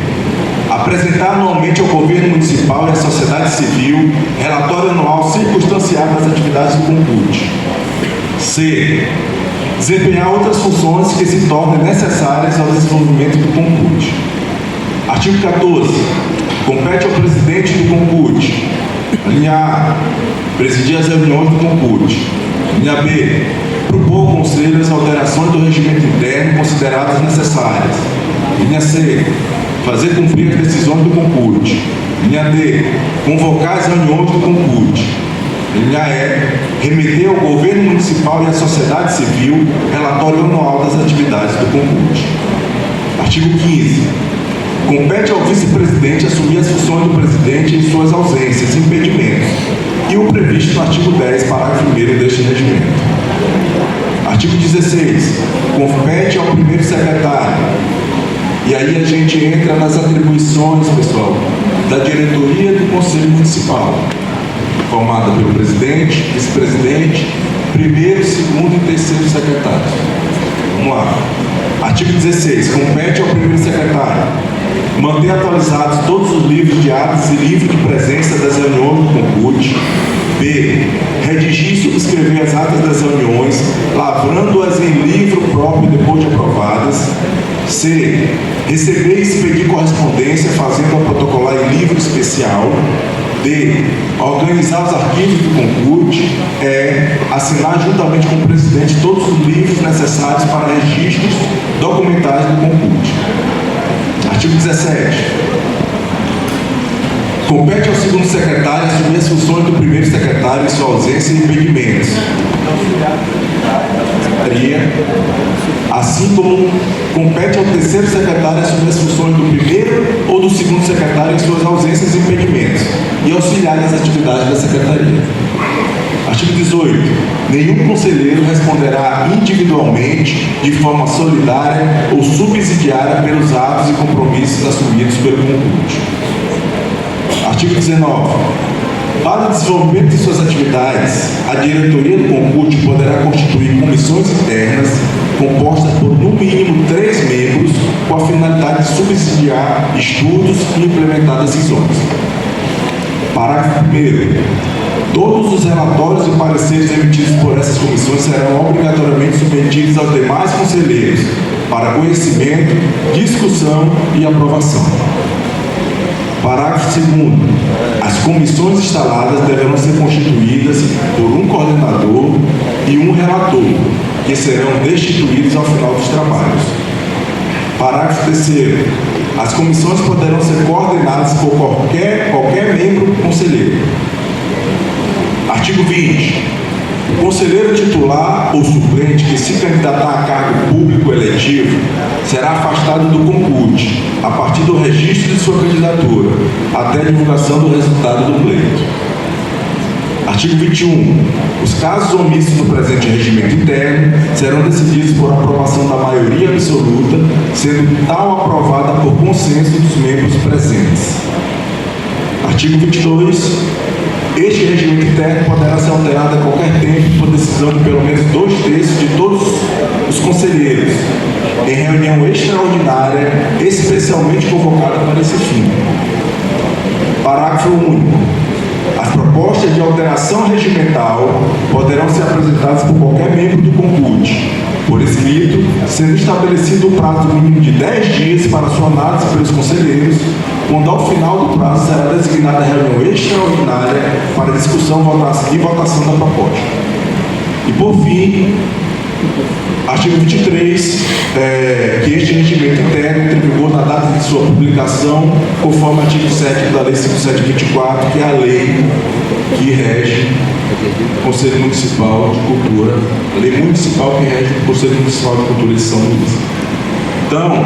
Apresentar anualmente ao governo municipal e à sociedade civil relatório anual circunstanciado das atividades do CONCUT. C. Desempenhar outras funções que se tornem necessárias ao desenvolvimento do CONCUT. Artigo 14. Compete ao presidente do CONCUT. Linha A. Presidir as reuniões do CONCUT. Linha B. Propor ao Conselho as alterações do regimento interno consideradas necessárias. Linha C. Fazer cumprir as decisões do CONCUT. Linha D. Convocar as reuniões do CONCUT. Linha E. Remeter ao governo municipal e à sociedade civil relatório anual das atividades do CONCUT. Artigo 15. Compete ao vice-presidente assumir as funções do presidente em suas ausências e impedimentos, e o previsto no artigo 10, parágrafo 1º deste regimento. Artigo 16. Compete ao primeiro secretário. E aí a gente entra nas atribuições, pessoal, da diretoria do Conselho Municipal, formada pelo presidente, vice-presidente, primeiro, segundo e terceiro secretário. Vamos lá. Artigo 16. Compete ao primeiro secretário manter atualizados todos os livros de atos e livros de presença das reuniões do Concute. B. Redigir e subscrever as atas das reuniões, lavrando-as em livro próprio depois de aprovadas. C. Receber e expedir correspondência, fazendo-a protocolar em livro especial. D. Organizar os arquivos do Concute. E. Assinar juntamente com o presidente todos os livros necessários para registros documentais do Concute. Artigo 17. Compete ao segundo secretário assumir as funções do primeiro secretário em sua ausência e impedimentos. Assim como compete ao terceiro secretário assumir as funções do primeiro ou do segundo secretário em suas ausências e impedimentos e auxiliar nas atividades da secretaria. Artigo 18. Nenhum conselheiro responderá individualmente, de forma solidária ou subsidiária pelos atos e compromissos assumidos pelo Concute. Artigo 19. Para o desenvolvimento de suas atividades, a diretoria do Concute poderá constituir comissões internas compostas por, no mínimo, 3 membros, com a finalidade de subsidiar estudos e implementar decisões. Parágrafo 1º. Todos os relatórios e pareceres emitidos por essas comissões serão obrigatoriamente submetidos aos demais conselheiros para conhecimento, discussão e aprovação. Parágrafo 2º. As comissões instaladas deverão ser constituídas por um coordenador e um relator, que serão destituídos ao final dos trabalhos. Parágrafo 3º. As comissões poderão ser coordenadas por qualquer membro conselheiro. Artigo 20. O conselheiro titular ou suplente que se candidatar a cargo público eletivo será afastado do Concute a partir do registro de sua candidatura até a divulgação do resultado do pleito. Artigo 21. Os casos omissos do presente regimento interno serão decididos por aprovação da maioria absoluta, sendo tal aprovada por consenso dos membros presentes. Artigo 22. Este regimento interno poderá ser alterado a qualquer tempo por decisão de pelo menos 2/3 de todos os conselheiros, em reunião extraordinária, especialmente convocada para esse fim. Parágrafo único. As propostas de alteração regimental poderão ser apresentadas por qualquer membro do Concute, por escrito, sendo estabelecido o prazo mínimo de 10 dias para sua análise pelos conselheiros, quando ao final do prazo será designada a reunião extraordinária para discussão e votação da proposta. E por fim, artigo 23, que este regimento interno entra em vigor na data de sua publicação, conforme o artigo 7 da Lei 5724, que é a lei que rege o Conselho Municipal de Cultura, a lei municipal que rege o Conselho Municipal de Cultura de São Luís. Então,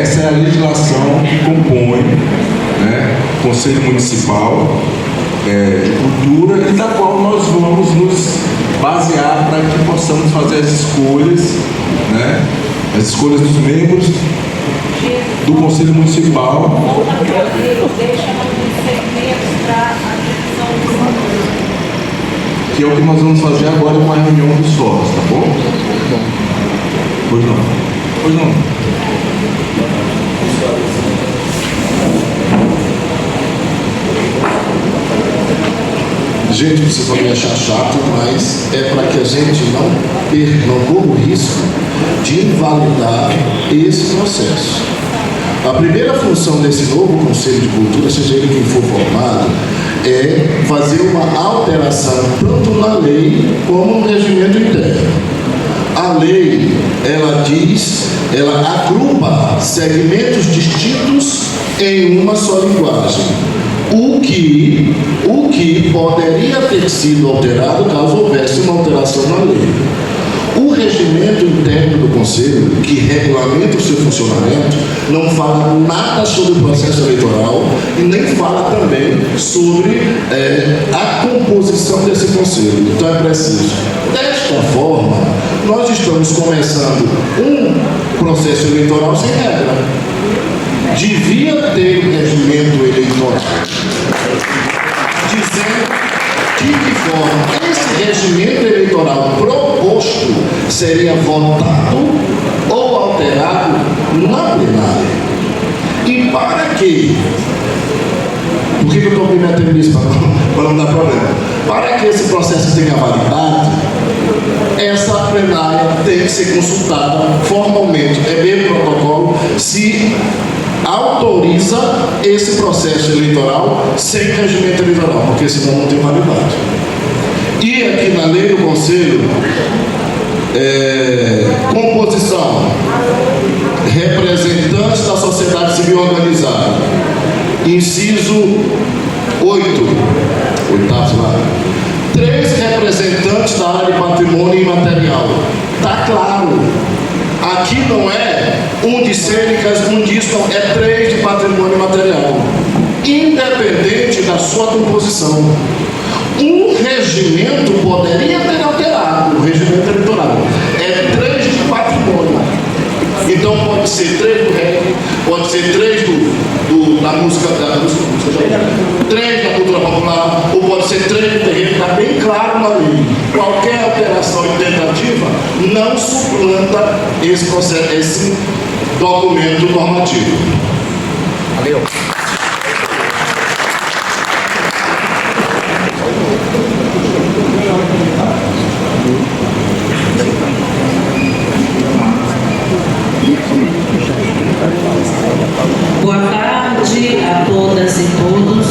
essa é a legislação que compõe o Conselho Municipal de Cultura e da qual nós vamos nos basear para que possamos fazer as escolhas dos membros do Conselho Municipal. Que é o que nós vamos fazer agora com a reunião dos fóruns, tá bom? Pois não. Pois não. Gente, vocês vão me achar chato, mas é para que a gente não corra o risco de invalidar esse processo. A primeira função desse novo Conselho de Cultura, seja ele quem for formado, é fazer uma alteração tanto na lei como no regimento interno. A lei, ela agrupa segmentos distintos em uma só linguagem. O que poderia ter sido alterado caso houvesse uma alteração na lei. O regimento interno do Conselho, que regulamenta o seu funcionamento, não fala nada sobre o processo eleitoral e nem fala também sobre a composição desse Conselho. Então é preciso. Desta forma, nós estamos começando um processo eleitoral sem regra. devia ter um regimento eleitoral dizendo de que forma esse regimento eleitoral proposto seria votado ou alterado na plenária. E para quê? Por que eu estou me metendo nisso? Para não dar problema. Para que esse processo tenha validade, essa plenária tem que ser consultada formalmente, é mesmo protocolo, se autoriza esse processo eleitoral sem regimento eleitoral, porque senão não tem validade. E aqui na lei do Conselho, composição, representantes da sociedade civil organizada, inciso 8º lá, 3 representantes da área de patrimônio imaterial. Está claro, aqui não é um de cênicas, um disso, não, é 3 de patrimônio imaterial, independente da sua composição. Um regimento poderia ter alterado, o regimento eleitoral é 3 de patrimônio. Então pode ser 3 do reggae, pode ser 3 da música, 3 da cultura popular, ou pode ser 3 do terreno, está bem claro na lei. Qualquer alteração e tentativa não suplanta esse processo, esse documento normativo. Valeu. Boa tarde a todas e todos.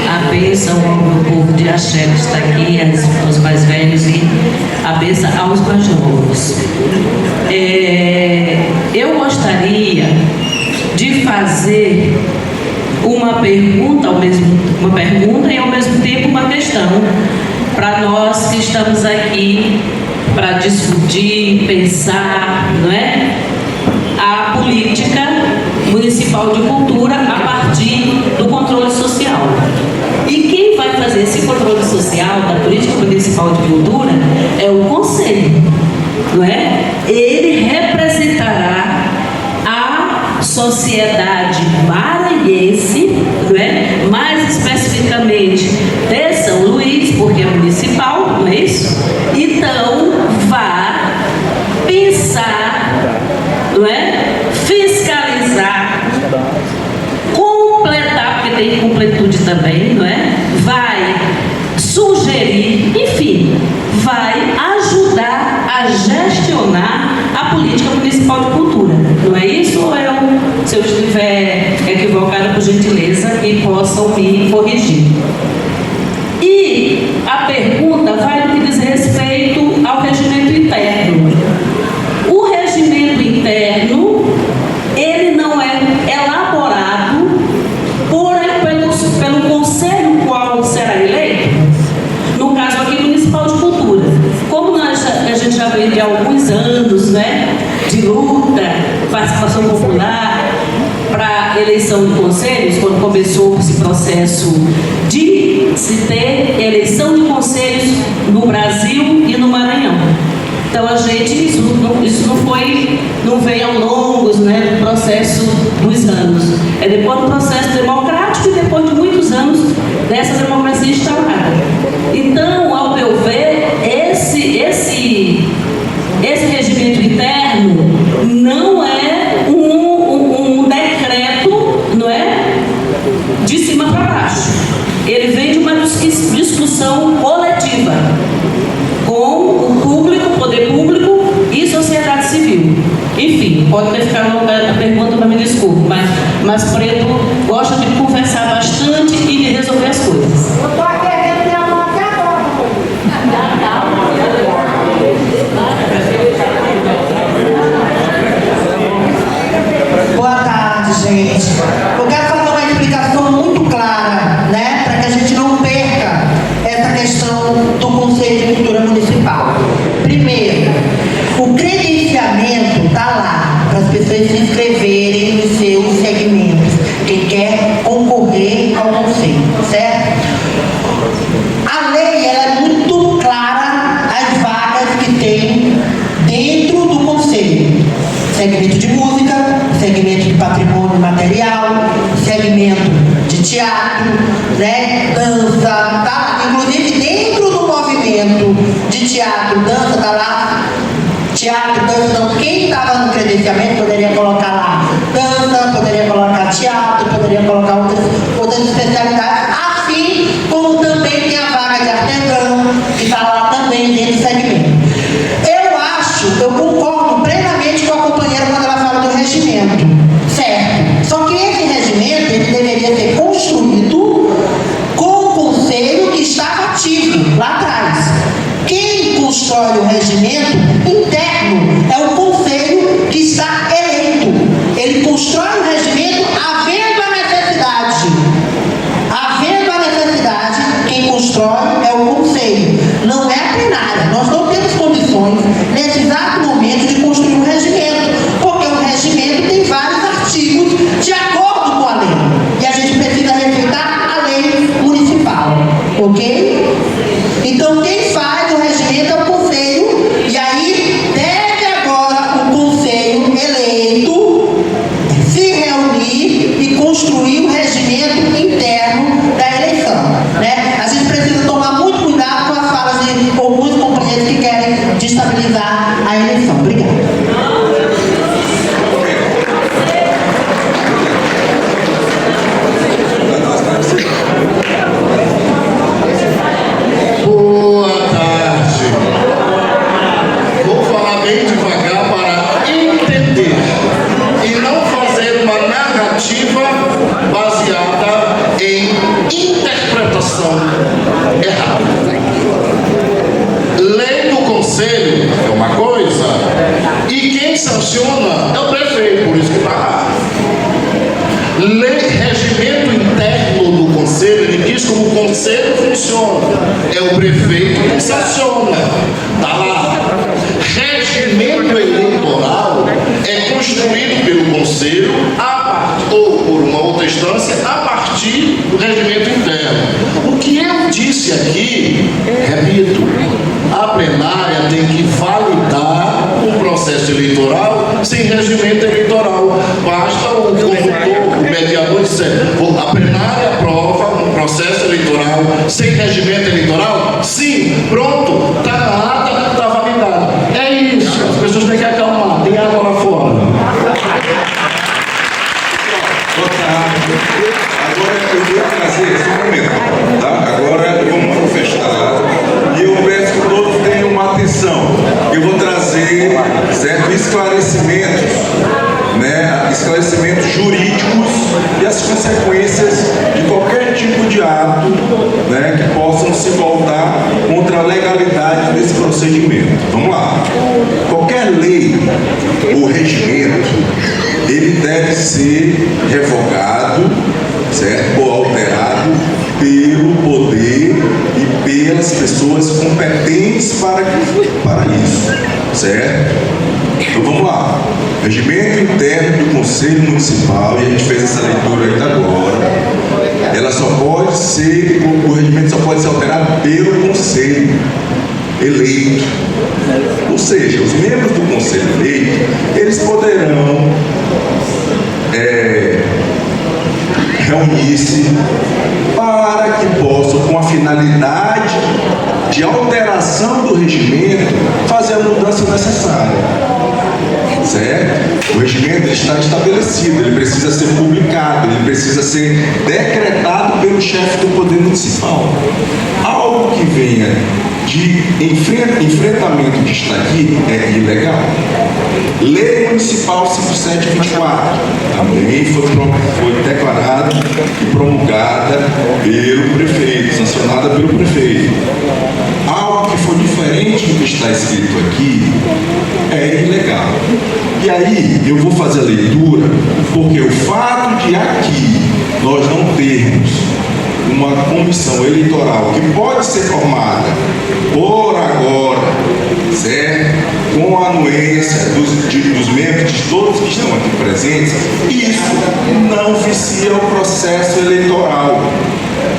A bênção ao meu povo de Axé que está aqui, aos mais velhos, e a bênção aos mais novos. Eu gostaria de fazer uma pergunta e ao mesmo tempo uma questão para nós que estamos aqui para discutir, pensar, não é? A política municipal de cultura a partir do controle social. E quem vai fazer esse controle social da política municipal de cultura é o Conselho, não é? Ele representará a sociedade maranhense, não é? Mais especificamente de São Luís, porque é municipal, não é isso? Então, vá pensar, não é? Fiscalizar, completar, porque tem completude também, não é? Vai sugerir, enfim, vai ajudar a gestionar a política municipal de cultura. Não é isso? Ou se eu estiver equivocada, por gentileza, que possam me corrigir. E a pergunta vai no que diz respeito ao regimento interno. O regimento interno, ele não é elaborado pelo conselho qual será eleito, no caso aqui municipal de cultura. Como a gente já vem de alguns anos, né, de luta, participação popular para eleição de conselhos, quando começou esse processo de se ter eleição de conselhos no Brasil e no Maranhão. Então a gente, isso não veio ao longo, né, do processo dos anos. É depois do processo democrático e depois de muitos anos dessa democracia instaurada. Então, ao meu ver, esse regimento interno não é um decreto, não é, de cima para baixo. Ele vem de uma discussão coletiva com o público, poder público e sociedade civil. Enfim, pode ter ficado a pergunta, mas me desculpe, mas Preto gosta de conversar bastante e de resolver as coisas. Eu estou aqui querendo minha mão até agora. Boa tarde, gente. Eu quero fazer uma explicação muito clara, né, para que a gente não perca essa questão do Conselho de Cultura Municipal. Primeiro, o credenciamento está lá para as pessoas se inscreverem nos seus segmentos. Quem quer teatro, né, dança, tá? Inclusive dentro do movimento de teatro, dança, tá lá. Teatro, dança, então quem estava no credenciamento poderia colocar lá dança, poderia colocar teatro, poderia colocar outras especialidades, assim como também tem a vaga de artesão, que está lá também dentro do segmento. Eu concordo plenamente com a companheira quando ela fala do regimento, certo? Só que esse regimento, ele deveria ser construído com o conselho que estava ativo lá atrás. Quem constrói o regimento interno é o conselho que está eleito. Ele constrói o regimento havendo a necessidade. Havendo a necessidade, quem constrói é o conselho, não é a plenária. Nós não temos condições, nesse exato momento, de construir um regimento, porque o regimento tem vários artigos de acordo com a lei. E a gente precisa respeitar a lei municipal, ok? Então, quem faz o regimento é o conselho, e aí deve agora o conselho eleito se reunir e construir o regimento interno da eleição, né? A gente precisa tomar muito cuidado com as falas de alguns companheiros que querem destabilizar a eleição. Obrigada. Boa tarde. Vou falar bem devagar para entender e não fazer uma narrativa baseada em interpretação errada. Lei do conselho é uma coisa e quem sanciona é o prefeito, por isso que está lá. Regimento interno do conselho, ele diz como o conselho funciona. É o prefeito que sanciona. Está lá. Regimento eleitoral é construído pelo conselho ou por uma outra instância a partir do regimento interno. O que eu disse aqui, repito, a plenária tem que validar o processo eleitoral sem regimento eleitoral. Basta o consultor, o mediador dizer, a plenária aprova um processo eleitoral sem regimento eleitoral? Sim, pronto, está na ata, está validado. É isso, as pessoas têm que acalmar, tem água lá fora. Boa tarde. Agora eu vou trazer esse momento, tá? Agora vamos manifestar e eu peço que todos tenham uma atenção. Eu vou trazer certos esclarecimentos, né? Esclarecimentos jurídicos e as consequências de qualquer tipo de ato, né, que possam se voltar contra a legalidade desse procedimento. Vamos lá. Qualquer lei ou regimento, ele deve ser revogado, certo? Ou alterado pelo poder e pelas pessoas competentes para isso, certo? Então vamos lá. Regimento interno do Conselho Municipal, e a gente fez essa leitura ainda agora. Ela só pode ser, o regimento só pode ser alterado pelo Conselho eleito. Ou seja, os membros do Conselho eleito, eles poderão reunir-se para que possam, com a finalidade de alteração do regimento, fazer a mudança necessária. Certo? O regimento está estabelecido, ele precisa ser publicado, ele precisa ser decretado pelo chefe do Poder Municipal. Algo que venha de enfrentamento que está aqui é ilegal. Lei Municipal 5724 também foi declarada e promulgada pelo prefeito, sancionada pelo prefeito. Algo que for diferente do que está escrito aqui é ilegal. E aí eu vou fazer a leitura, porque o fato de aqui nós não termos uma comissão eleitoral que pode ser formada por agora, certo? Com a anuência dos membros, de todos que estão aqui presentes, isso não vicia o processo eleitoral.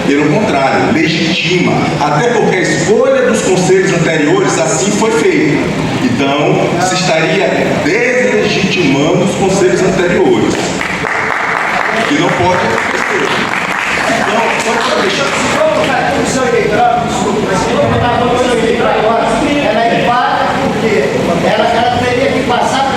Pelo contrário, legitima, até porque a escolha dos conselhos anteriores assim foi feita. Então, se estaria deslegitimando os conselhos anteriores. E não pode acontecer. ela teria que passar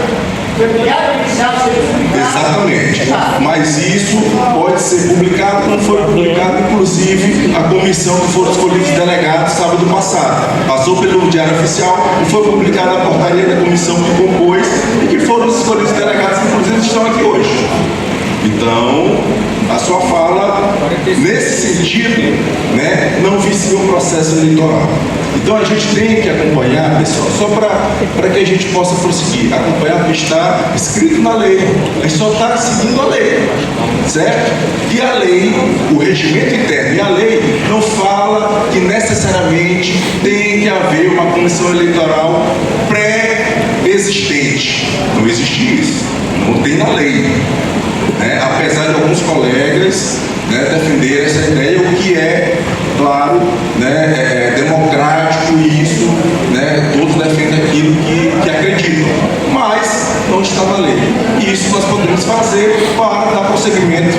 pelo diário inicial do serviço militar. Exatamente. Mas isso pode ser publicado, como foi publicado, inclusive, a comissão que foram escolhidos delegados sábado passado. Passou pelo Diário Oficial e foi publicada a portaria da comissão que compôs e que foram escolhidos delegados, que inclusive estão aqui hoje. Então, a sua fala, nesse sentido, né, não vicia o processo eleitoral. Então, a gente tem que acompanhar, pessoal, só para que a gente possa prosseguir, acompanhar o que está escrito na lei. A gente só está seguindo a lei, certo? E a lei, o regimento interno e a lei não fala que necessariamente tem que haver uma comissão eleitoral pré-existente. Não existe isso, não tem na lei. Apesar de alguns colegas, né, defenderem essa ideia, o que é, claro, né, democrático e isso, né, todos defendem aquilo que acreditam, mas não está na lei. E isso nós podemos fazer para dar prosseguimento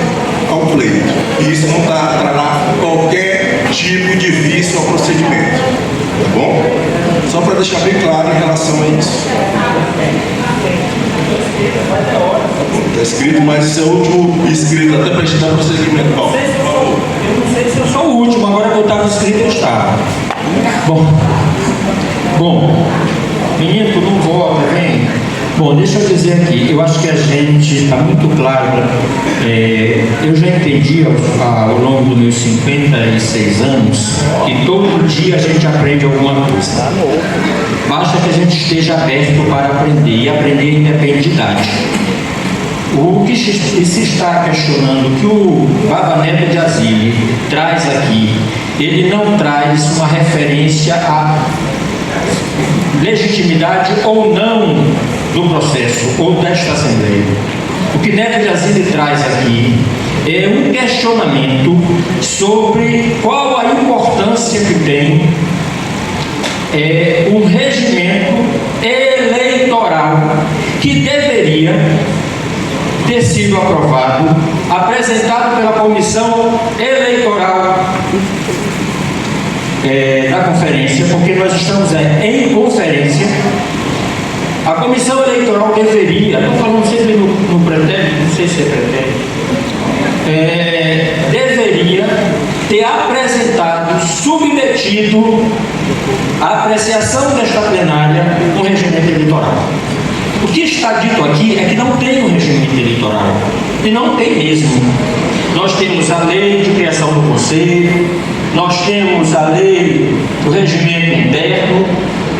ao pleito. E isso não trará qualquer tipo de vício ao procedimento. Tá bom? Só para deixar bem claro em relação a isso. Está escrito, mas esse é o último escrito, até para a gente dar prosseguimento, Paulo. Eu não sei se eu sou o último, agora que eu estava escrito, eu estava. Bom, menino, tu não vota, vem? Bom, deixa eu dizer aqui, eu acho que a gente está muito claro, eu já entendi ao longo dos meus 56 anos que todo dia a gente aprende alguma coisa. Basta que a gente esteja aberto para aprender, e aprender independe de idade. O que se está questionando, que o Baba Neto de Asile traz aqui, ele não traz uma referência à legitimidade ou não do processo ou desta Assembleia. O que Neto de Asile traz aqui é um questionamento sobre qual a importância que tem um regimento eleitoral que deveria ter sido aprovado, apresentado pela Comissão Eleitoral da Conferência, porque nós estamos em conferência. A Comissão Eleitoral deveria, estou falando sempre no pretérito, não sei se é pretérito, deveria ter apresentado, submetido à apreciação desta plenária um regimento eleitoral. O que está dito aqui é que não tem um regimento eleitoral, e não tem mesmo. Nós temos a lei de criação do Conselho, nós temos a lei do regimento interno,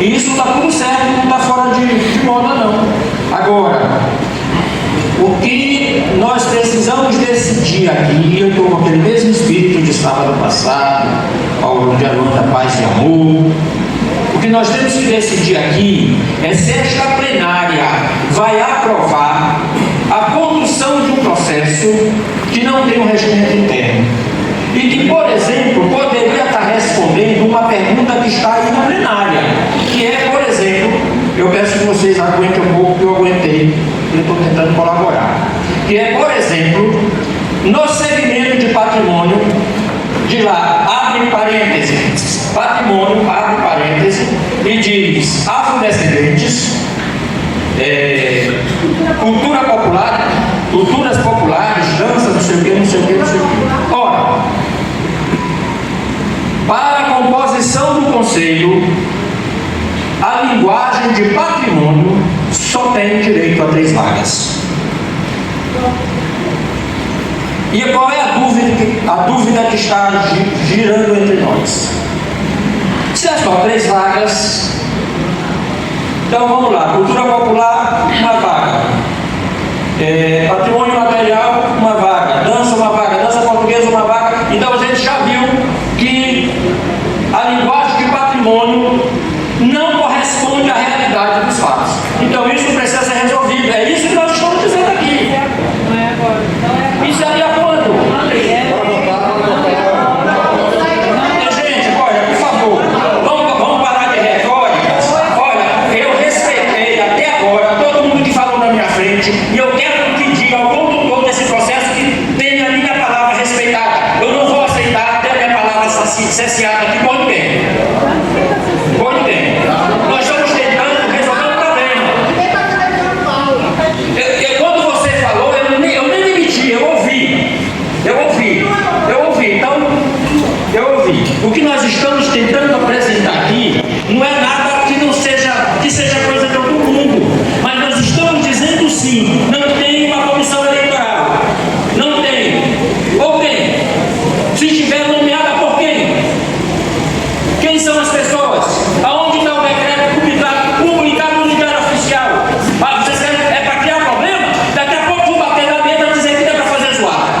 e isso está tudo certo, não está fora de moda não. Agora, o que nós precisamos decidir aqui, e eu estou com aquele mesmo espírito de sábado passado, ao diálogo da paz e amor, o que nós temos que decidir aqui é se esta plenária vai aprovar a condução de um processo que não tem um regimento interno e que, por exemplo, poderia estar respondendo uma pergunta que está aí na plenária, que é, por exemplo, eu peço que vocês aguentem um pouco, que eu aguentei, eu estou tentando colaborar, que é, por exemplo, no segmento de patrimônio, de lá, abre parênteses, patrimônio, abre parênteses, e diz afrodescendentes, cultura popular, culturas populares, dança, não sei o que, não sei o que, não sei o que. Ora, para a composição do Conselho, a linguagem de patrimônio só tem direito a 3 vagas. E qual é a dúvida que está girando entre nós? Se é só 3 vagas, então vamos lá, cultura popular, uma vaga, patrimônio material, uma vaga, dança portuguesa, uma vaga. Então a gente já viu que a linguagem de patrimônio não corresponde à realidade dos fatos. Então isso precisa ser resolvido, é isso que nós estamos dizendo aqui. Não é agora. Não é Isso é de acordo. Gente, olha, por favor, vamos parar de retóricas. Olha, eu respeitei até agora todo mundo que falou na minha frente, e eu quero pedir ao condutor desse processo que tenha a minha palavra respeitada. Eu não vou aceitar ter a minha palavra cesseada aqui por ninguém. Por ninguém. Nós estamos tentando resolver um problema. ouvi. Então, eu ouvi. O que nós estamos tentando apresentar aqui não é nada que seja coisa de outro mundo, mas nós estamos dizendo sim, não tem uma comissão eleitoral. Não tem. Ou tem? Se estiver nomeada por quem? Quem são as pessoas? Aonde está o decreto publicado no Diário Oficial? Ah, vocês querem, é para criar problema? Daqui a pouco vou bater na mesa e dizer que dá para fazer zoada.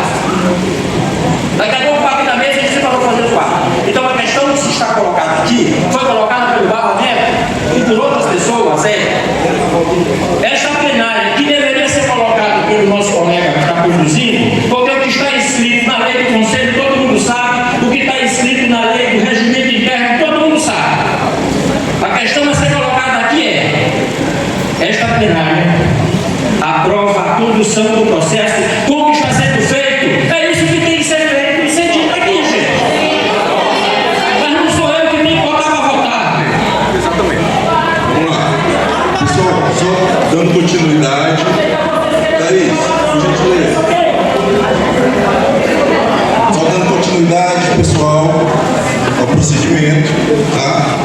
Daqui a pouco bater na mesa e dizer que dá para fazer zoada. Então a questão que se está colocada aqui foi colocada pelo Baba Neto e por outras pessoas esta plenária que deveria ser colocada pelo nosso colega que está conduzindo, porque o que está escrito na lei do Conselho todo mundo sabe, o que está escrito na lei do regimento interno todo mundo sabe. A questão a ser colocada aqui esta plenária aprova a condução do processo como está sendo feito. É isso que tem que ser feito e ser dito aqui, gente. Mas não sou eu que tenho que botar para votar. Exatamente. Vamos lá. Pessoal, só dando continuidade. Thaís, por gentileza. Só dando continuidade, pessoal, ao procedimento, tá?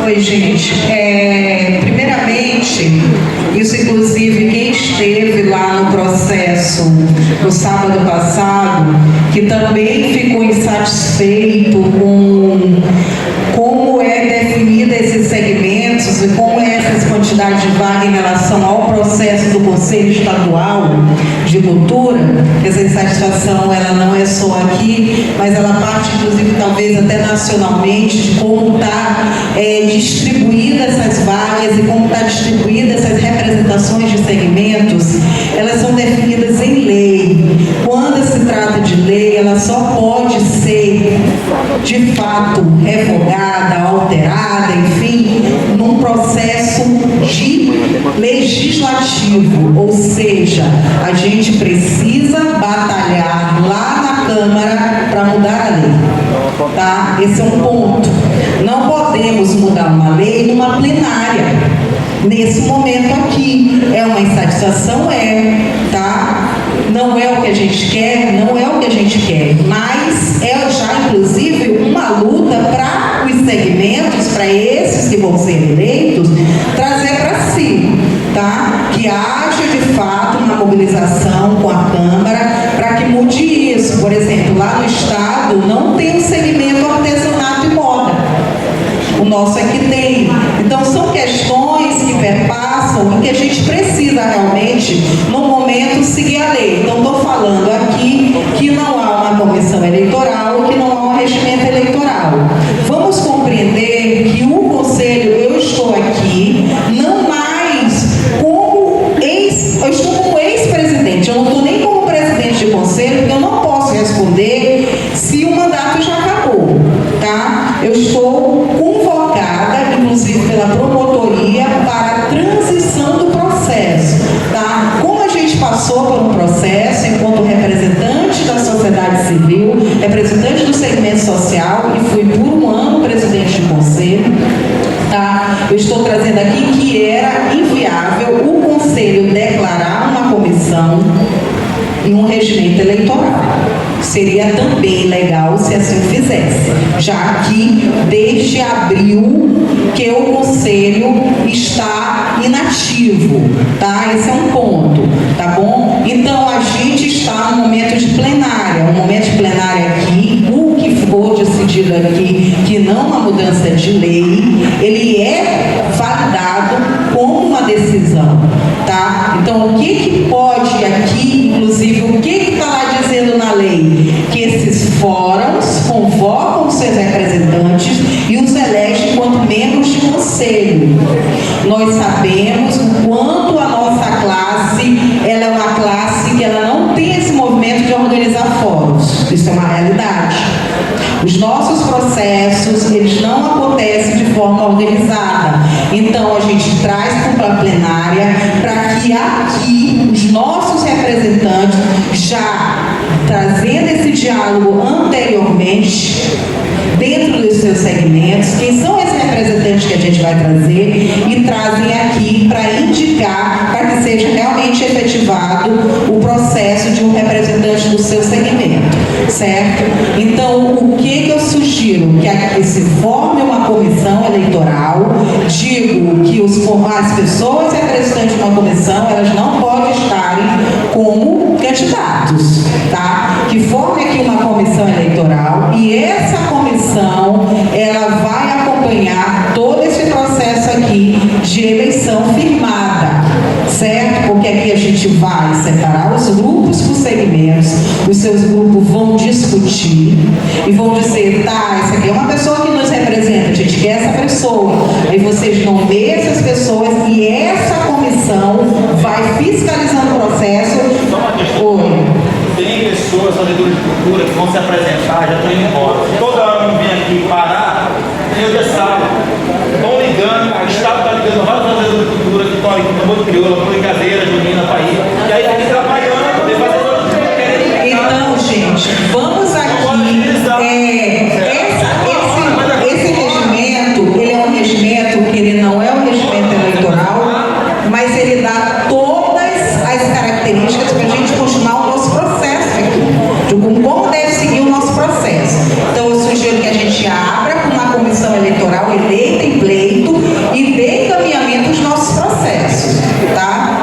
Oi, gente. Primeiramente, isso inclusive quem esteve lá no processo no sábado passado, que também ficou insatisfeito com como é definida esses segmentos e como é essa quantidade de vaga em relação ao processo do Conselho Estadual de Cultura. Essa insatisfação ela não é só aqui, mas ela parte inclusive talvez até nacionalmente de como está distribuída essas vagas e como está distribuída essas representações de segmentos. Elas são definidas em lei. Quando se trata de lei, ela só pode ser de fato revogada, alterada, enfim, num processo de legislativo, ou seja, a gente precisa batalhar lá na Câmara para mudar a lei, tá? Esse é um ponto. Não podemos mudar uma lei numa plenária. Nesse momento aqui, é uma insatisfação, tá? Não é o que a gente quer, não é o que a gente quer, mas é já, inclusive, uma luta para os segmentos, para esses que vão ser eleitos, trazer para si, tá? Que haja, de fato, uma mobilização com a Câmara para que mude isso. Por exemplo, lá no Estado não tem o segmento artesanato e moda. O nosso é que tem. Então, são questões que perpassam e que a gente precisa realmente, no momento, seguir a lei. Então, estou falando aqui que não há uma comissão eleitoral, que não há um regimento eleitoral. Vamos compreender que o Conselho, eu estou aqui, não mais como eu estou como ex-presidente, eu não estou nem como presidente de conselho, porque eu não posso responder se o mandato já acabou, tá? Eu estou convocada, inclusive pela promotoria, para a transição do processo, tá? Como a gente passou por um processo enquanto representante da sociedade civil, representante do segmento social, e fui por um ano presidente de conselho, tá? Eu estou trazendo aqui que era inviável o conselho declarar uma comissão e um regimento eleitoral. Seria também legal se assim fizesse, já que desde abril que o Conselho está inativo, tá? Esse é um ponto, tá bom? Então a gente está no momento de plenária, um momento de plenária aqui, o que for decidido aqui, que não uma mudança de lei, ele é validado como uma decisão, tá? Então o que pode aqui, inclusive, o que está lá dizendo na lei? Que esses fóruns convocam seus representantes e os elegem enquanto membros de conselho. Nós sabemos o quanto a nossa classe, ela é uma classe que ela não tem esse movimento de organizar fóruns. Isso é uma realidade. Os nossos processos, eles não acontecem de forma organizada. Então, a gente traz para a plenária para que aqui os nossos representantes, já trazendo esse diálogo anteriormente, dentro dos seus segmentos, quem são esses representantes que a gente vai trazer e trazem aqui para indicar, para que seja realmente efetivado o processo de um representante do seu segmento, certo? Então, o que eu sugiro? Que aqui se forme uma comissão eleitoral. Digo que as pessoas representantes de uma comissão, elas não podem estarem como candidatos, tá? Que forme aqui uma comissão eleitoral e essa comissão, ela vai acompanhar todo esse processo aqui de eleição firmada, certo? Porque aqui a gente vai separar os grupos por segmentos, os seus grupos vão discutir e vão dizer, tá, essa aqui é uma pessoa que nos representa, a gente quer essa pessoa. Aí vocês vão ver essas pessoas e essa comissão vai fiscalizando o processo. Tem pessoas, fazedores de cultura, que vão se apresentar, já estão indo embora. Toda hora não vem aqui parar, eu já sabe. Estão ligando, o Estado está ligando vários fazedores de cultura que estão ali com tambor de crioula, brincadeira, junina, para ir. E aí tem trabalhando, tem fazedores de cultura querendo. Então, gente, vamos aqui. Esse regimento, ele é um regimento que ele não é um regimento eleitoral, mas ele dá todas as características para a gente continuar o nosso processo aqui, de como deve seguir o nosso processo. Então, eu sugiro que a gente abra com uma comissão eleitoral eleita em pleito e dê encaminhamento aos nossos processos, tá?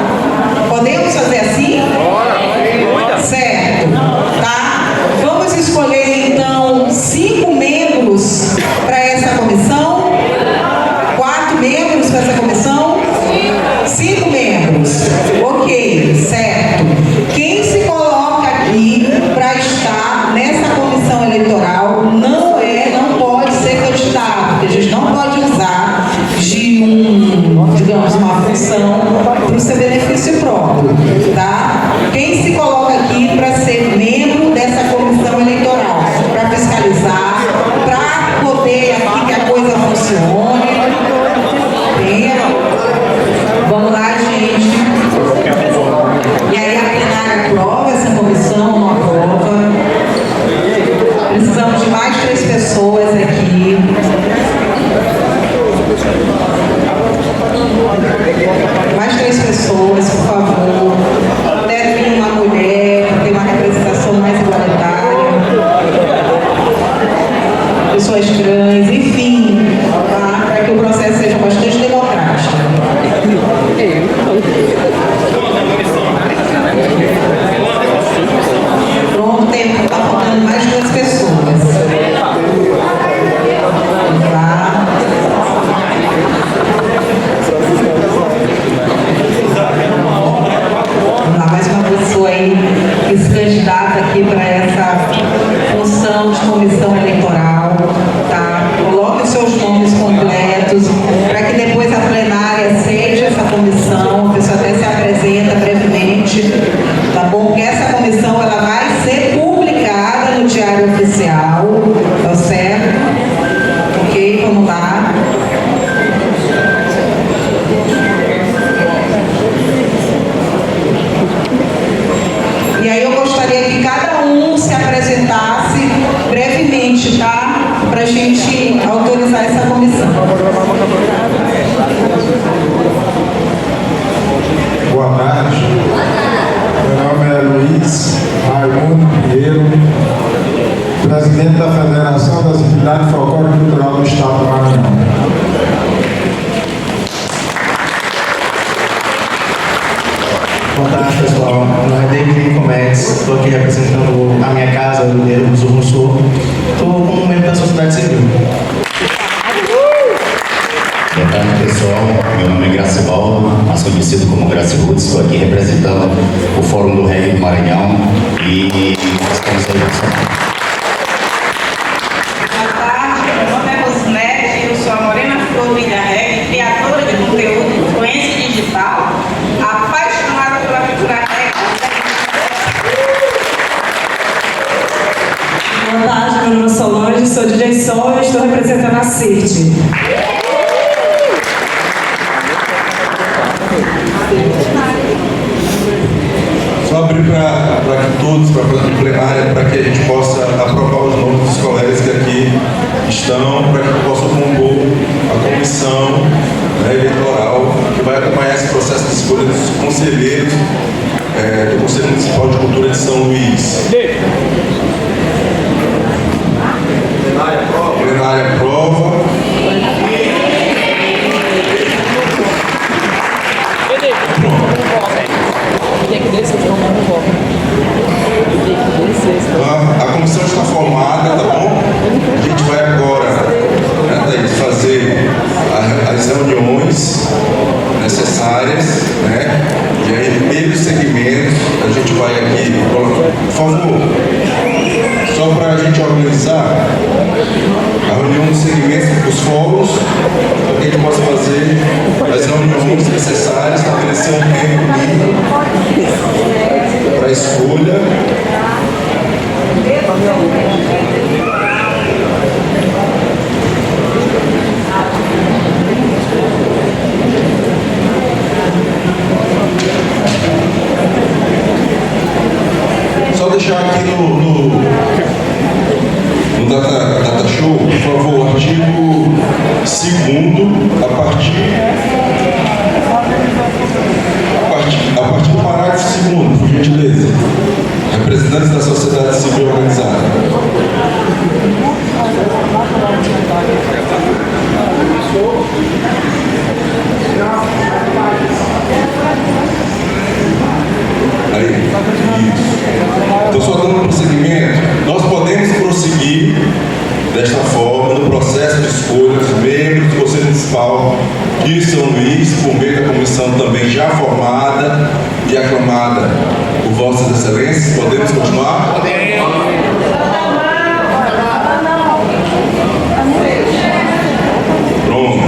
Podemos fazer assim? Certo, tá? Vamos escolher, então, 5 membros para essa comissão? 4 membros para essa comissão? 5 membros. Ok, certo. Quem se coloca aqui para estar nessa comissão eleitoral não pode ser candidato, porque a gente não pode usar de uma função para o seu benefício próprio, tá? Quem se coloca aqui para ser membro dessa comissão eleitoral, para fiscalizar, para poder aqui que a coisa funcione. Vamos lá, gente. E aí a plenária aprova essa comissão, não aprova. Precisamos de mais 3 pessoas aqui. Mais 3 pessoas, por favor. Deve vir uma mulher, tem uma representação mais igualitária. Pessoas trans, enfim, tá? Para que o processo seja bastante democrático. Pronto, está faltando mais 2 pessoas. Vamos lá. Vamos lá, mais uma pessoa aí que se candidata aqui para essa função de comissão eleitoral, tá? Coloque os seus nomes completos, para que depois a plenária seja essa comissão, a pessoa até se apresenta brevemente, tá bom? Porque essa comissão, ela vai ser publicada no Diário Oficial, tá certo? Ok, vamos lá. E aí eu gostaria que cada um se apresentasse brevemente, tá? Para a gente autorizar essa comissão. Boa tarde. Meu nome é Luiz Raimundo Pinheiro, presidente da Federação das Entidades Folclore e Cultural do Estado do Maranhão. Boa tarde, pessoal. Meu nome é David Cometes, estou aqui representando a minha casa, o Mineiro do Sul Sul. Estou como membro da sociedade civil. Boa tarde, pessoal. Meu nome é Gracivaldo, mais conhecido como Graci Roots. Estou aqui representando o Fórum do Reggae do Maranhão e estamos aí funcionando. Boa tarde, meu nome é Rosinete, eu sou a Morena Flor do Ilha Reggae, criadora de conteúdo de influência digital, apaixonada pela cultura reggae. Boa tarde, meu nome é Solange, sou DJ Sol e estou representando a CIRT. Só abrir abrir para que todos, para a plenária, para que a gente possa aprovar os nomes dos colegas que aqui estão, para que possam compor a comissão, né, eleitoral, que vai acompanhar esse processo de escolha dos conselheiros do Conselho Municipal de Cultura de São Luís. Plenária aprova. A comissão está formada, tá bom? A gente vai agora, né, Thaís, fazer as reuniões necessárias, né? E aí, pelos segmentos, a gente vai aqui, por favor, só para a gente organizar a reunião dos segmentos dos fóruns, para que a gente possa fazer as reuniões necessárias, estabelecer um tempo livre para a escolha. Só deixar aqui no data show, por favor, artigo 2º, a partir do parágrafo 2º, por gentileza. Representantes da sociedade civil organizada. Aí, isso. Então, só dando prosseguimento, nós podemos prosseguir desta forma no processo de escolha dos membros do Conselho Municipal de São Luís, por meio da comissão também já formada e aclamada por Vossas Excelências. Podemos continuar? Pronto.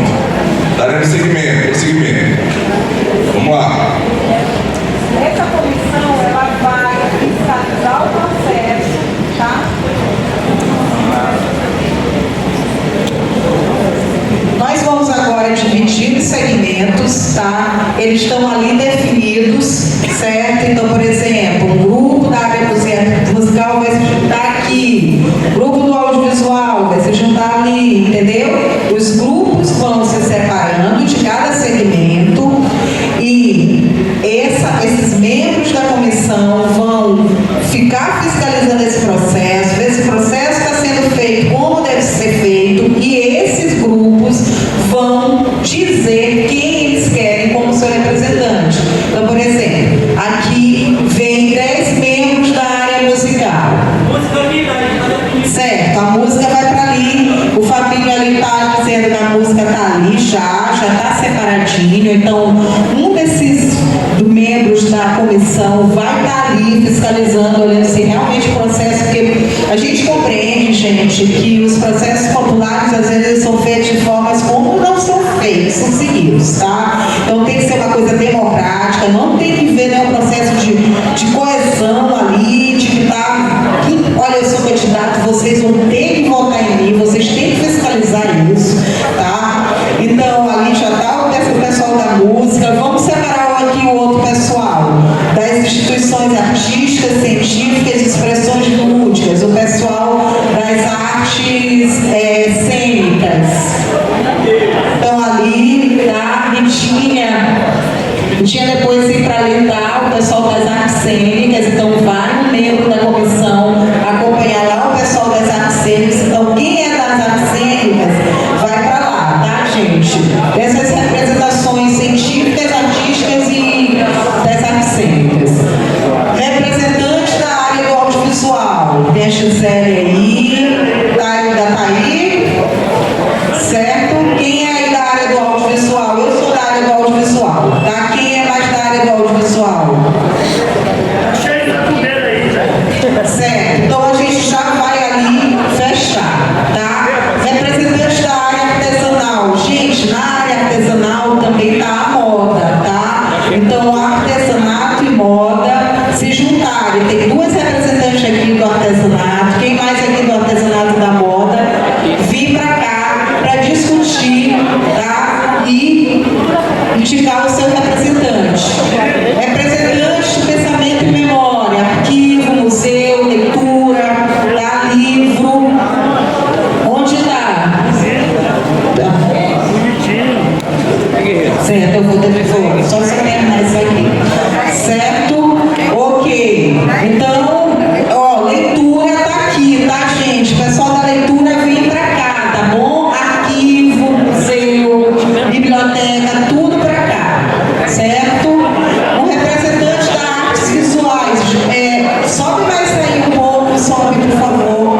Daremos prosseguimento. Vamos lá. Essa comissão, ela vai fiscalizar o processo, tá? Nós vamos agora dividir os segmentos, tá? Eles estão ali definidos, certo? Então, por exemplo, um grupo da área musical vai se juntar aqui, o grupo do audiovisual vai se juntar ali, entendeu? Os grupos vão se separando de cada segmento e esses membros da comissão vão ficar fiscalizando esse processo, ver se o processo está sendo feito como deve ser feito, e esses grupos vão dizer quem eles querem como seu representante. Então, por exemplo, aqui vem 10 membros da área musical. Certo, a música vai para ali, o Fabinho ali está dizendo que a música está ali já está separadinho, então um desses membros da comissão vai estar ali fiscalizando, olhando se realmente o processo, porque a gente compreende, gente, que os processos populares às vezes são feitos de formas como não são feitos, são seguidos, tá? Então tem que ser uma coisa democrática, não tem que ver, né, um processo de coesão ali, de que tá, olha, eu sou candidato, vocês vão ter que votar em mim, vocês têm que fiscalizar isso, tá? Então ali já está o pessoal da música, vamos separar aqui o outro pessoal das instituições artísticas, científicas, expressões lúdicas, o pessoal das artes cênicas. Então ali tá, tinha depois ir para ali, tá, o pessoal das artes cênicas, então vai um membro da comissão acompanhar lá o pessoal das artes cênicas. Então quem é das artes cênicas vai para lá, tá, gente? Essas representações científicas, artísticas e das artes cênicas. Representante da área do audiovisual, tem a Gisele aí, ainda tá aí, certo? Quem é aí da área do audiovisual? Eu sou da área do audiovisual, tá? Quem é mais da área do audiovisual? Certo, então a gente já vai ali fechar, tá? Representante da área artesanal, gente, na área artesanal também tá a moda, tá? Então artesanato e moda se juntarem, tem duas representantes aqui do artesanato, quem mais aqui do artesanato da moda, vir pra cá para discutir, tá? E indicar o seu representante. Representante do pensamento e memória. só se terminar isso aqui. Certo? Ok. Então, ó, leitura tá aqui, tá, gente? O pessoal da leitura vem pra cá, tá bom? Arquivo, museu, biblioteca, tudo pra cá. Certo? O representante da artes visuais, sobe mais aí um pouco, sobe, por favor.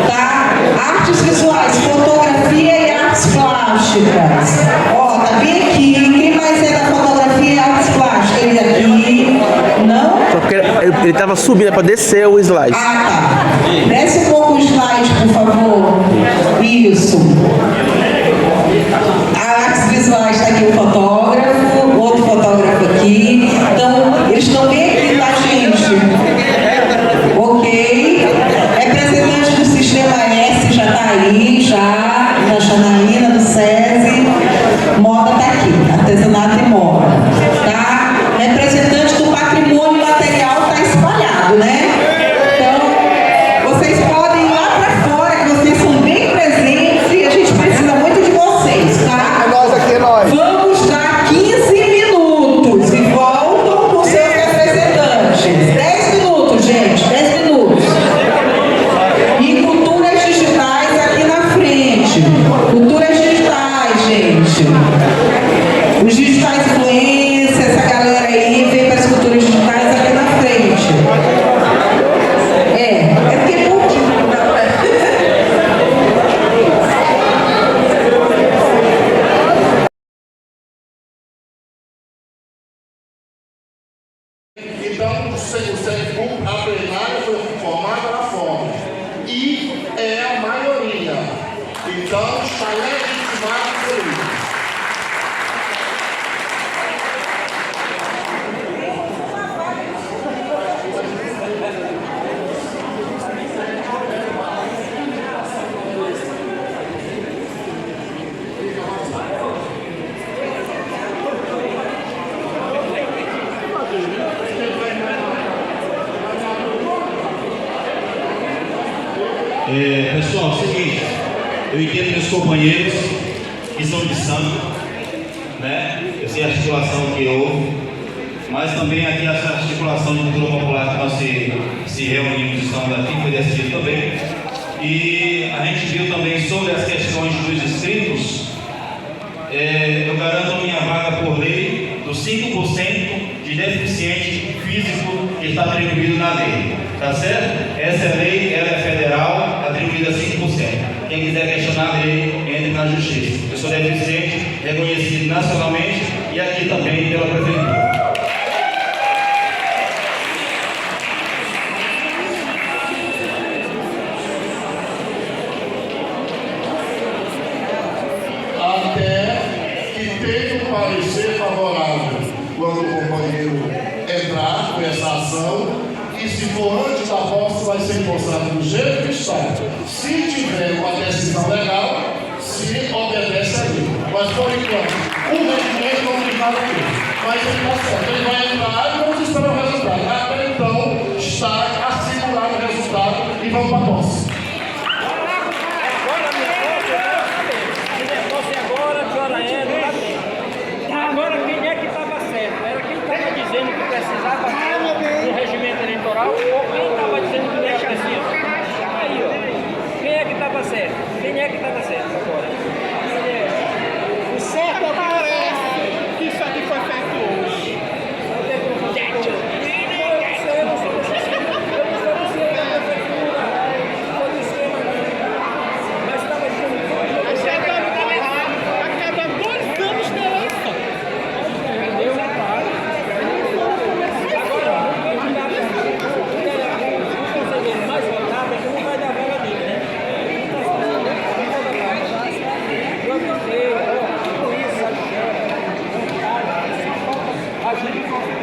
Tá? Artes visuais, fotografia e artes plásticas. Ó, tá bem aqui. Quem mais é da fotografia e artes plásticas? Ele aqui. Não? Só porque ele estava subindo, é para descer o slide. Ah, tá. Desce um pouco o slide, por favor. Isso. A artes visuais está aqui o fotógrafo, outro fotógrafo aqui. Então, eles estão bem aqui, tá, gente? Ok. Representante do Sistema S já está aí, já. Da Janaína, do SESI. Moda está aqui, artesanato e moda. Tá? Representante do patrimônio material está espalhado, né? Então, vocês podem ir lá para fora, que vocês são bem presentes e a gente precisa muito de vocês, tá? Nós aqui, nós. Vamos dar 15 minutos e voltam com seus representantes. 10 minutos, gente, 10 minutos. E culturas digitais aqui na frente. Culturas digitais, gente. Os digitais influencers, essa galera aí, vem para as culturas digitais aqui na frente. É porque pouquinho não dá pra... Então, a plenária foi formada na forma. E é a maioria. Então, está legitimado por isso. Pessoal, é o seguinte, eu entendo meus companheiros que são de santo, né? Eu sei a articulação que houve, mas também aqui essa articulação de cultura popular que nós se reunimos, estamos aqui, foi decidido também. E a gente viu também sobre as questões dos inscritos, eu garanto a minha vaga por lei dos 5% de deficiente físico que está atribuído na lei. Tá certo? Essa lei, ela é federal, atribuída a 5%. Quem quiser questionar a lei, entre na justiça. Eu sou deficiente, reconhecido nacionalmente e aqui também pela prefeitura. Até que tenha um parecer favorável quando o companheiro entrar com essa ação. E se for antes da posse, vai ser empossado do jeito que está. Se tiver uma decisão legal, se obedece a lei. Mas por enquanto, o regimento não fica aqui. Mas ele está certo. Ele vai entrar e vamos esperar o resultado. Até então, está assegurado o resultado e vamos para a posse. Agora, quem é que estava certo? Era quem estava dizendo que precisava do regimento eleitoral ou quem estava dizendo que não era preciso? Aí, ó. Quem é que estava certo? Quem é que estava certo agora? O certo parece que isso aqui foi feito hoje.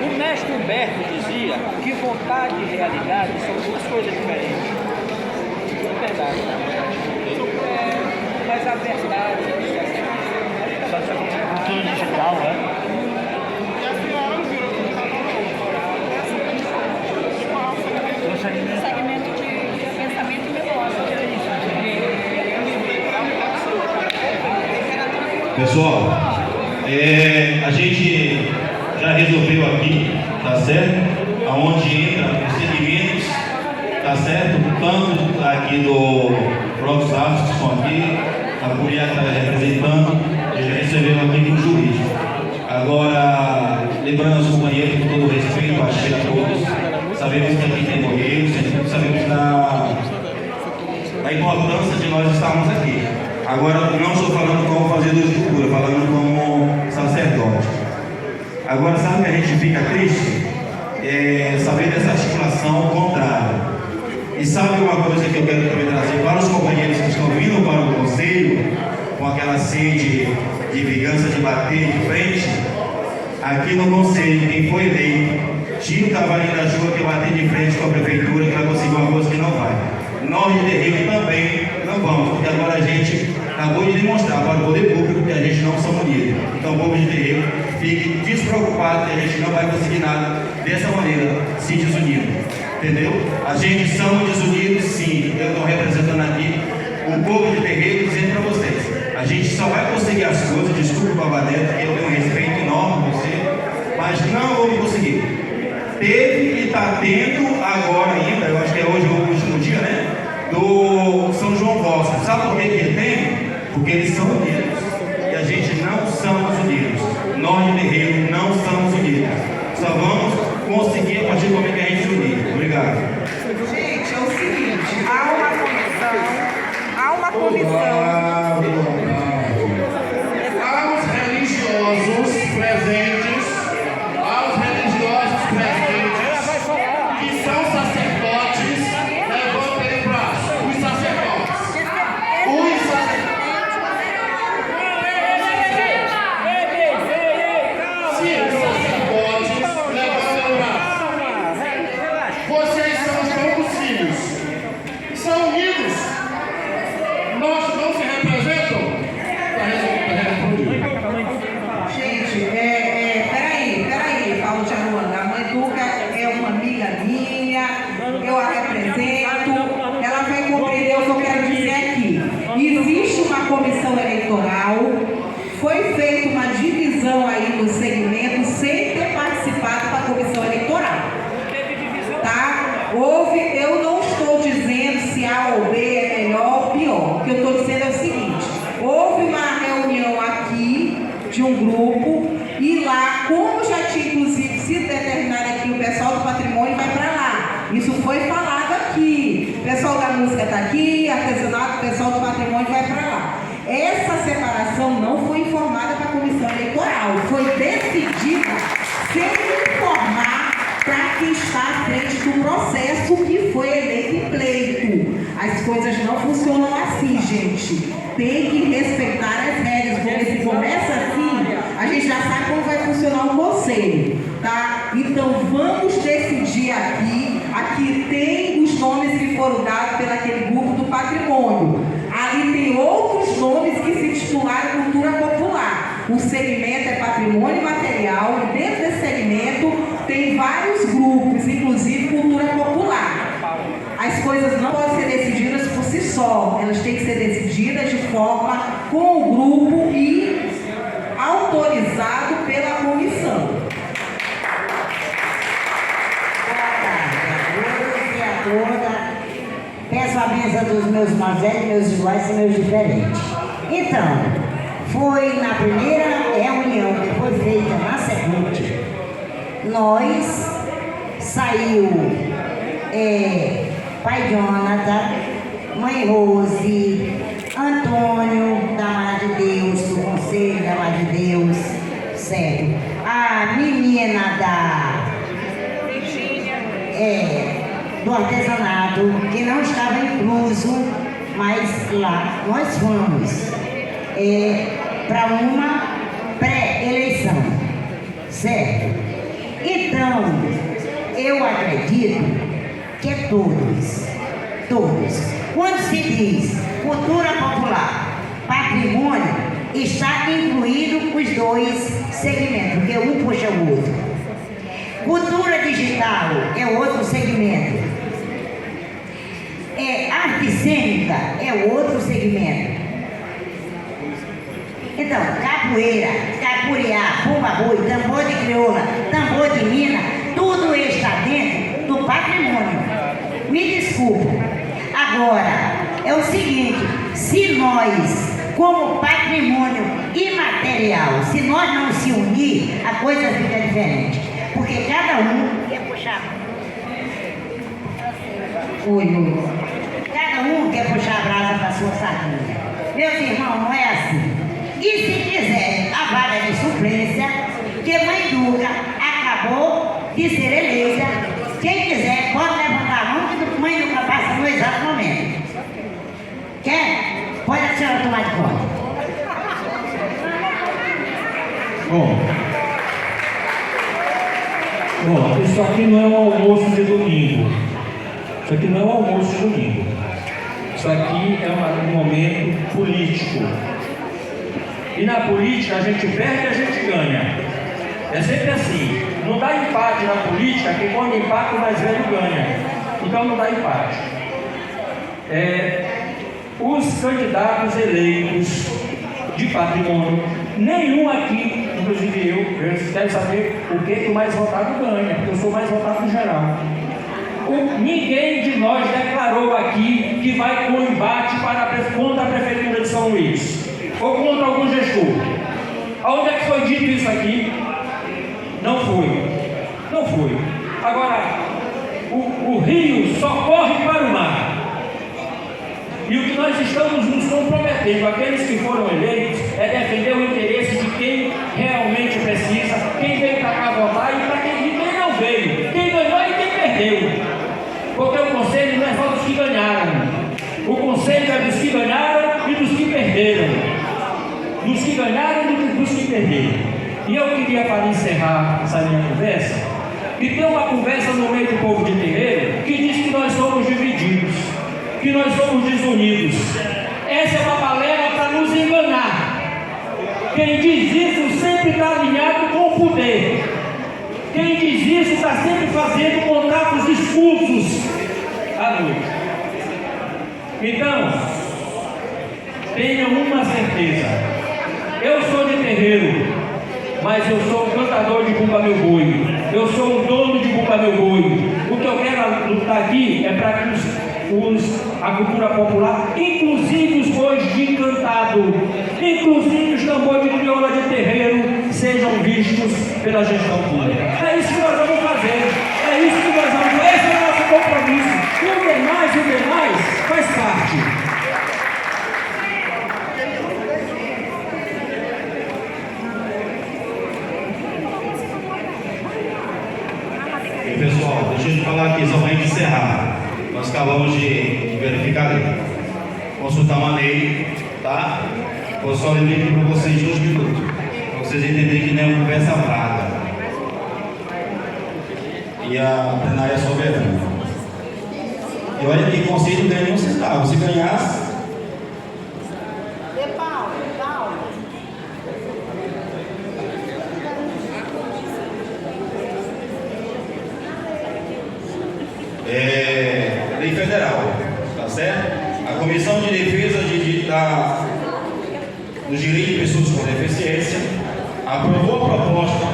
O mestre Humberto dizia que vontade e realidade são duas coisas diferentes. É verdade. Mas a verdade cultura digital, né? E a senhora virou segmento de pensamento e memória. Pessoal, A gente já resolveu aqui, tá certo? Aonde entra os segmentos, tá certo? Tanto aqui do Blocos Altos que estão aqui, a mulher está representando, e já recebeu aqui do jurídico. Agora, lembrando aos companheiros, com todo o respeito, achei a todos, sabemos que aqui tem morreiros, sabemos da importância de nós estarmos aqui. Agora, não estou falando como fazedor de cultura, falando como sacerdote. Agora, sabe que a gente fica triste? Saber dessa articulação contrária. E sabe uma coisa que eu quero também trazer para os companheiros que estão vindo para o conselho, com aquela sede de vingança, de bater de frente? Aqui no conselho, quem foi eleito, tira o cavalinho da chuva que bater de frente com a prefeitura, que vai conseguir uma coisa que não vai. Nós de terreno também não vamos, porque agora a gente acabou de demonstrar para o poder público que a gente não somos unidos. Então o povo de terreno fique despreocupado que a gente não vai conseguir nada dessa maneira, se desunido. Entendeu? A gente somos desunidos, sim. Eu estou representando aqui o povo de terreno dizendo para vocês. A gente só vai conseguir as coisas, desculpe o Babadeto, porque eu tenho um respeito enorme por você, mas não vamos conseguir. Teve e está tendo agora ainda, eu acho que é hoje o último dia, né? Do São João Bosco. Sabe por que ele tem? Porque eles são unidos. E a gente não somos unidos. Nós de terreiro não somos unidos. Só vamos conseguir a partir do momento que a gente se unir. Obrigado. Gente, é o seguinte, há uma comissão. Aos religiosos presentes, que são sacerdotes, levantem o braço. Os sacerdotes. Sim, os sacerdotes, levantem o braço. Vocês são os poucos filhos. São unidos. Nós não se representam. Gente, peraí, Paulo de Aruanda. A mãe Duca é uma amiga minha, eu a represento, ela vai compreender o que eu quero dizer aqui. Existe uma comissão eleitoral, foi feita uma divisão aí no segmento sem ter participado da comissão eleitoral. Tá? Eu não estou dizendo se A ou B é melhor ou pior. O que eu estou dizendo é o seguinte: houve uma reunião aqui de um grupo e lá, como já tinha inclusive sido determinado aqui, o pessoal do patrimônio vai para lá. Isso foi falado aqui. O pessoal da música está aqui, artesanato, o pessoal do patrimônio vai para lá. Essa separação não foi informada para a comissão eleitoral, foi decidida sem informar para quem está à frente do processo que foi eleito em pleito. As coisas não funcionam assim, gente. Tem que respeitar as regras, porque se começa assim, a gente já sabe como vai funcionar o conselho, tá? Então vamos decidir aqui. Aqui tem os nomes que foram dados pelaquele grupo do patrimônio. Ali tem outros nomes que se titularam cultura popular. O segmento é patrimônio material e dentro desse segmento tem vários grupos, inclusive cultura popular. As coisas não podem ser decididas por si só, elas têm que ser decididas de forma com o grupo e autorizado pela comissão. Peço a bênção dos meus mais velhos, meus iguais e meus diferentes. Então, foi na primeira reunião que foi feita na Secult, nós saiu pai Jonathan, mãe Rose, Antônio da Mar de Deus, do Conselho da Mar de Deus, certo? A menina do artesanato, que não estava incluso, mas lá nós fomos para uma pré-eleição, certo? Então, eu acredito que é todos. Quando se diz cultura popular, patrimônio, está incluído os dois segmentos, porque um puxa o outro. Cultura digital é outro segmento. Arte cênica é outro segmento. Então, capoeira maracuriá, bumba-boi, tambor de crioula, tambor de mina, tudo está dentro do patrimônio. Me desculpa. Agora, é o seguinte, se nós, como patrimônio imaterial, se nós não se unir, a coisa fica diferente. Porque cada um quer puxar. Cada um quer puxar a brasa para a sua sardinha. Meus irmãos, não é assim. E se quiser a vaga de suplência, que Mãe Duca acabou de ser eleita, quem quiser pode levantar a mão que Mãe Duca passa no exato momento. Quer? Pode a senhora tomar de conta. Bom, isso aqui não é um almoço de domingo. Isso aqui não é um almoço de domingo. Isso aqui é um momento político. E na política a gente perde e a gente ganha. É sempre assim. Não dá empate na política, quem quando empata o mais velho ganha. Então não dá empate. Os candidatos eleitos de patrimônio, nenhum aqui, inclusive eu quero saber o que o mais votado ganha, porque eu sou o mais votado no geral. Ninguém de nós declarou aqui que vai com embate contra a Prefeitura de São Luís ou contra algum gestor. Aonde é que foi dito isso aqui? Não foi. Não foi. Agora, o rio só corre para o mar. E o que nós estamos nos comprometendo, aqueles que foram eleitos, é defender o interesse de quem realmente precisa, quem veio para cá votar e para quem não veio, quem ganhou e quem perdeu. Porque o conselho não é só dos que ganharam, o conselho é dos que ganharam e dos que perderam, dos que ganharam e dos que perderam. E eu queria, para encerrar essa minha conversa, que tem uma conversa no meio do povo de terreiro que diz que nós somos divididos, que nós somos desunidos. Essa é uma balela para nos enganar. Quem diz isso sempre está alinhado com o poder. Quem diz isso está sempre fazendo contratos escusos à noite. Então, tenham uma certeza. Eu sou de terreiro, mas eu sou um cantador de Bumba Meu Boi. Eu sou um dono de Bumba Meu Boi. O que eu quero lutar aqui é para que a cultura popular, inclusive os bois de encantado, inclusive os tambores de crioula de terreiro, sejam vistos pela gestão pública. É isso que nós vamos fazer. É isso que nós vamos fazer. Esse é o nosso compromisso. O demais faz parte. E pessoal, deixa eu falar aqui, só para encerrar. Nós acabamos de verificar, consultar uma lei, tá? Vou só ler aqui para vocês de 2 minutos, para vocês entenderem que não é uma conversa vaga. E a plenária é soberana. E olha que conselho não ganha nenhum centavo. Se ganhasse. Lei federal, tá certo? A Comissão de Defesa dos Direitos de Pessoas com Deficiência aprovou a proposta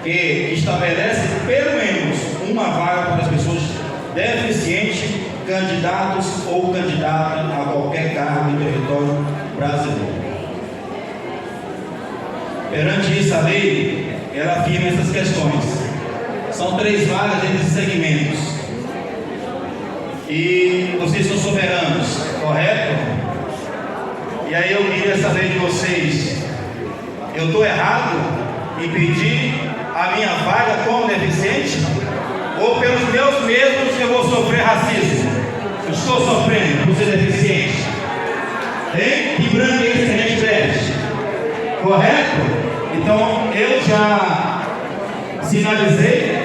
que estabelece pelo menos uma vaga para as pessoas deficientes, candidatos ou candidata a qualquer cargo no território brasileiro. Perante isso, a lei, ela afirma essas questões. São 3 vagas nesses segmentos. E vocês são soberanos, correto? E aí eu queria saber de vocês, eu estou errado em pedir a minha vaga como deficiente? Ou pelos meus mesmos eu vou sofrer racismo? Eu estou sofrendo por ser deficiente. Hein? Que branco é esse que a gente veste? Correto? Então eu já sinalizei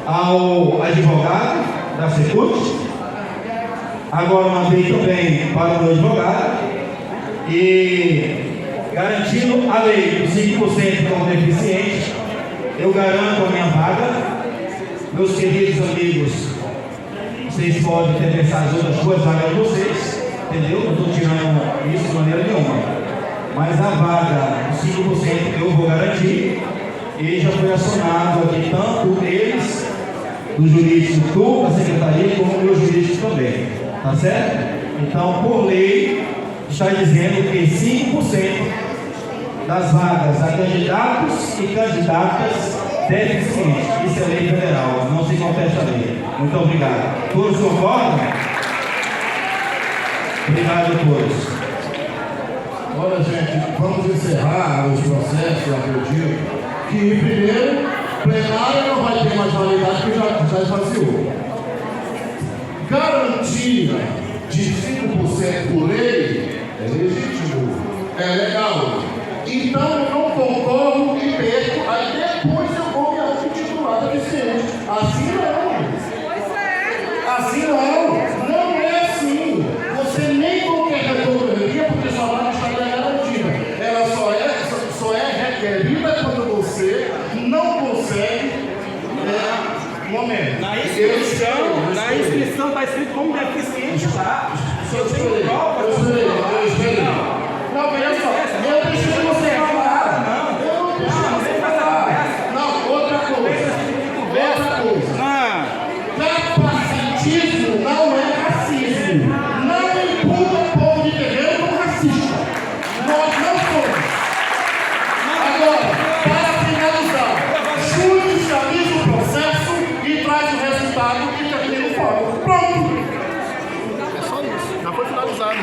ao advogado da Secult, agora mandei também para o meu advogado, e garantindo a lei dos 5% como deficiente, eu garanto a minha vaga. Meus queridos amigos, vocês podem ter essas outras 2 vagas de vocês, entendeu? Não estou tirando isso de maneira nenhuma. mas a vaga, 5% eu vou garantir, e já foi acionado aqui tanto eles, do jurídico da secretaria, como o meu jurídico também, tá certo? Então, por lei, está dizendo que 5% das vagas a candidatos e candidatas devem seguir. Isso é lei federal, não se contesta a lei. Muito obrigado. Todos concordam? Obrigado a todos. Olha, gente, vamos encerrar os processos, eu acredito, que primeiro, plenário não vai ter mais validade, porque já esvaziou. Garantia de 5% por lei é legítimo, é legal. Então eu não concordo e perco, aí depois eu vou me auto-titular deficiente. Assim não. Assim não. Não é assim. Você nem qualquer retornaria, porque sua vaga está garantida. Ela só é requerida quando você não consegue. Momento. Na inscrição está escrito como deficiente, tá? Eu esperei. Não, olha só, eu deixei você falar. Eu não deixei você falar. Não, outra coisa. Capacitismo não é racismo. Não imputa o povo de terreiro como racista. Nós não somos. Agora, para finalizar, judicializa o processo e traz o resultado que termina o fórum. Pronto. É só isso. Já foi finalizado.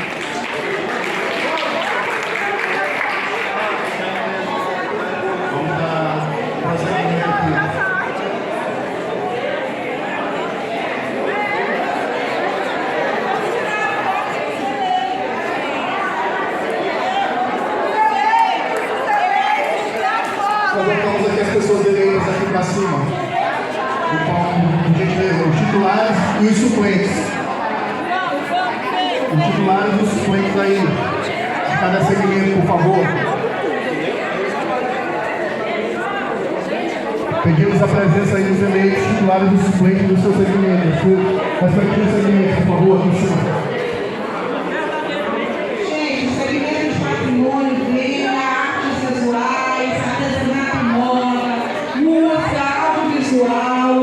Colocamos aqui as pessoas eleitas aqui para cima. O palco, por gentileza, os titulares e os suplentes. Os titulares e os suplentes aí. De cada segmento, por favor. Pedimos a presença aí dos eleitos, titulares e suplentes do seu segmento. Respectivo segmento, por favor, aqui em cima. Gente, o segmento de patrimônio, venda, artes visuais, artesanato moda, música, audiovisual.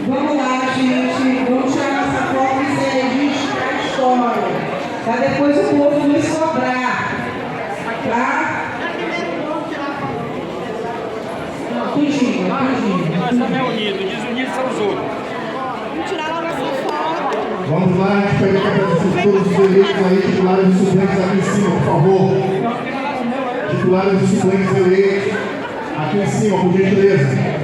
Vamos lá, gente. Vamos tirar nossa foto e ser registro da história. Para depois o povo nos cobrar. Tá? Tudinho. Nós estamos unidos, desunidos são os outros. Vamos tirar lá nossa foto. Vamos lá, a gente pede que a presença de todos os eleitos aí, titulares e suplentes aqui em cima, por favor. Titulares e suplentes eleitos aqui em cima, por gentileza.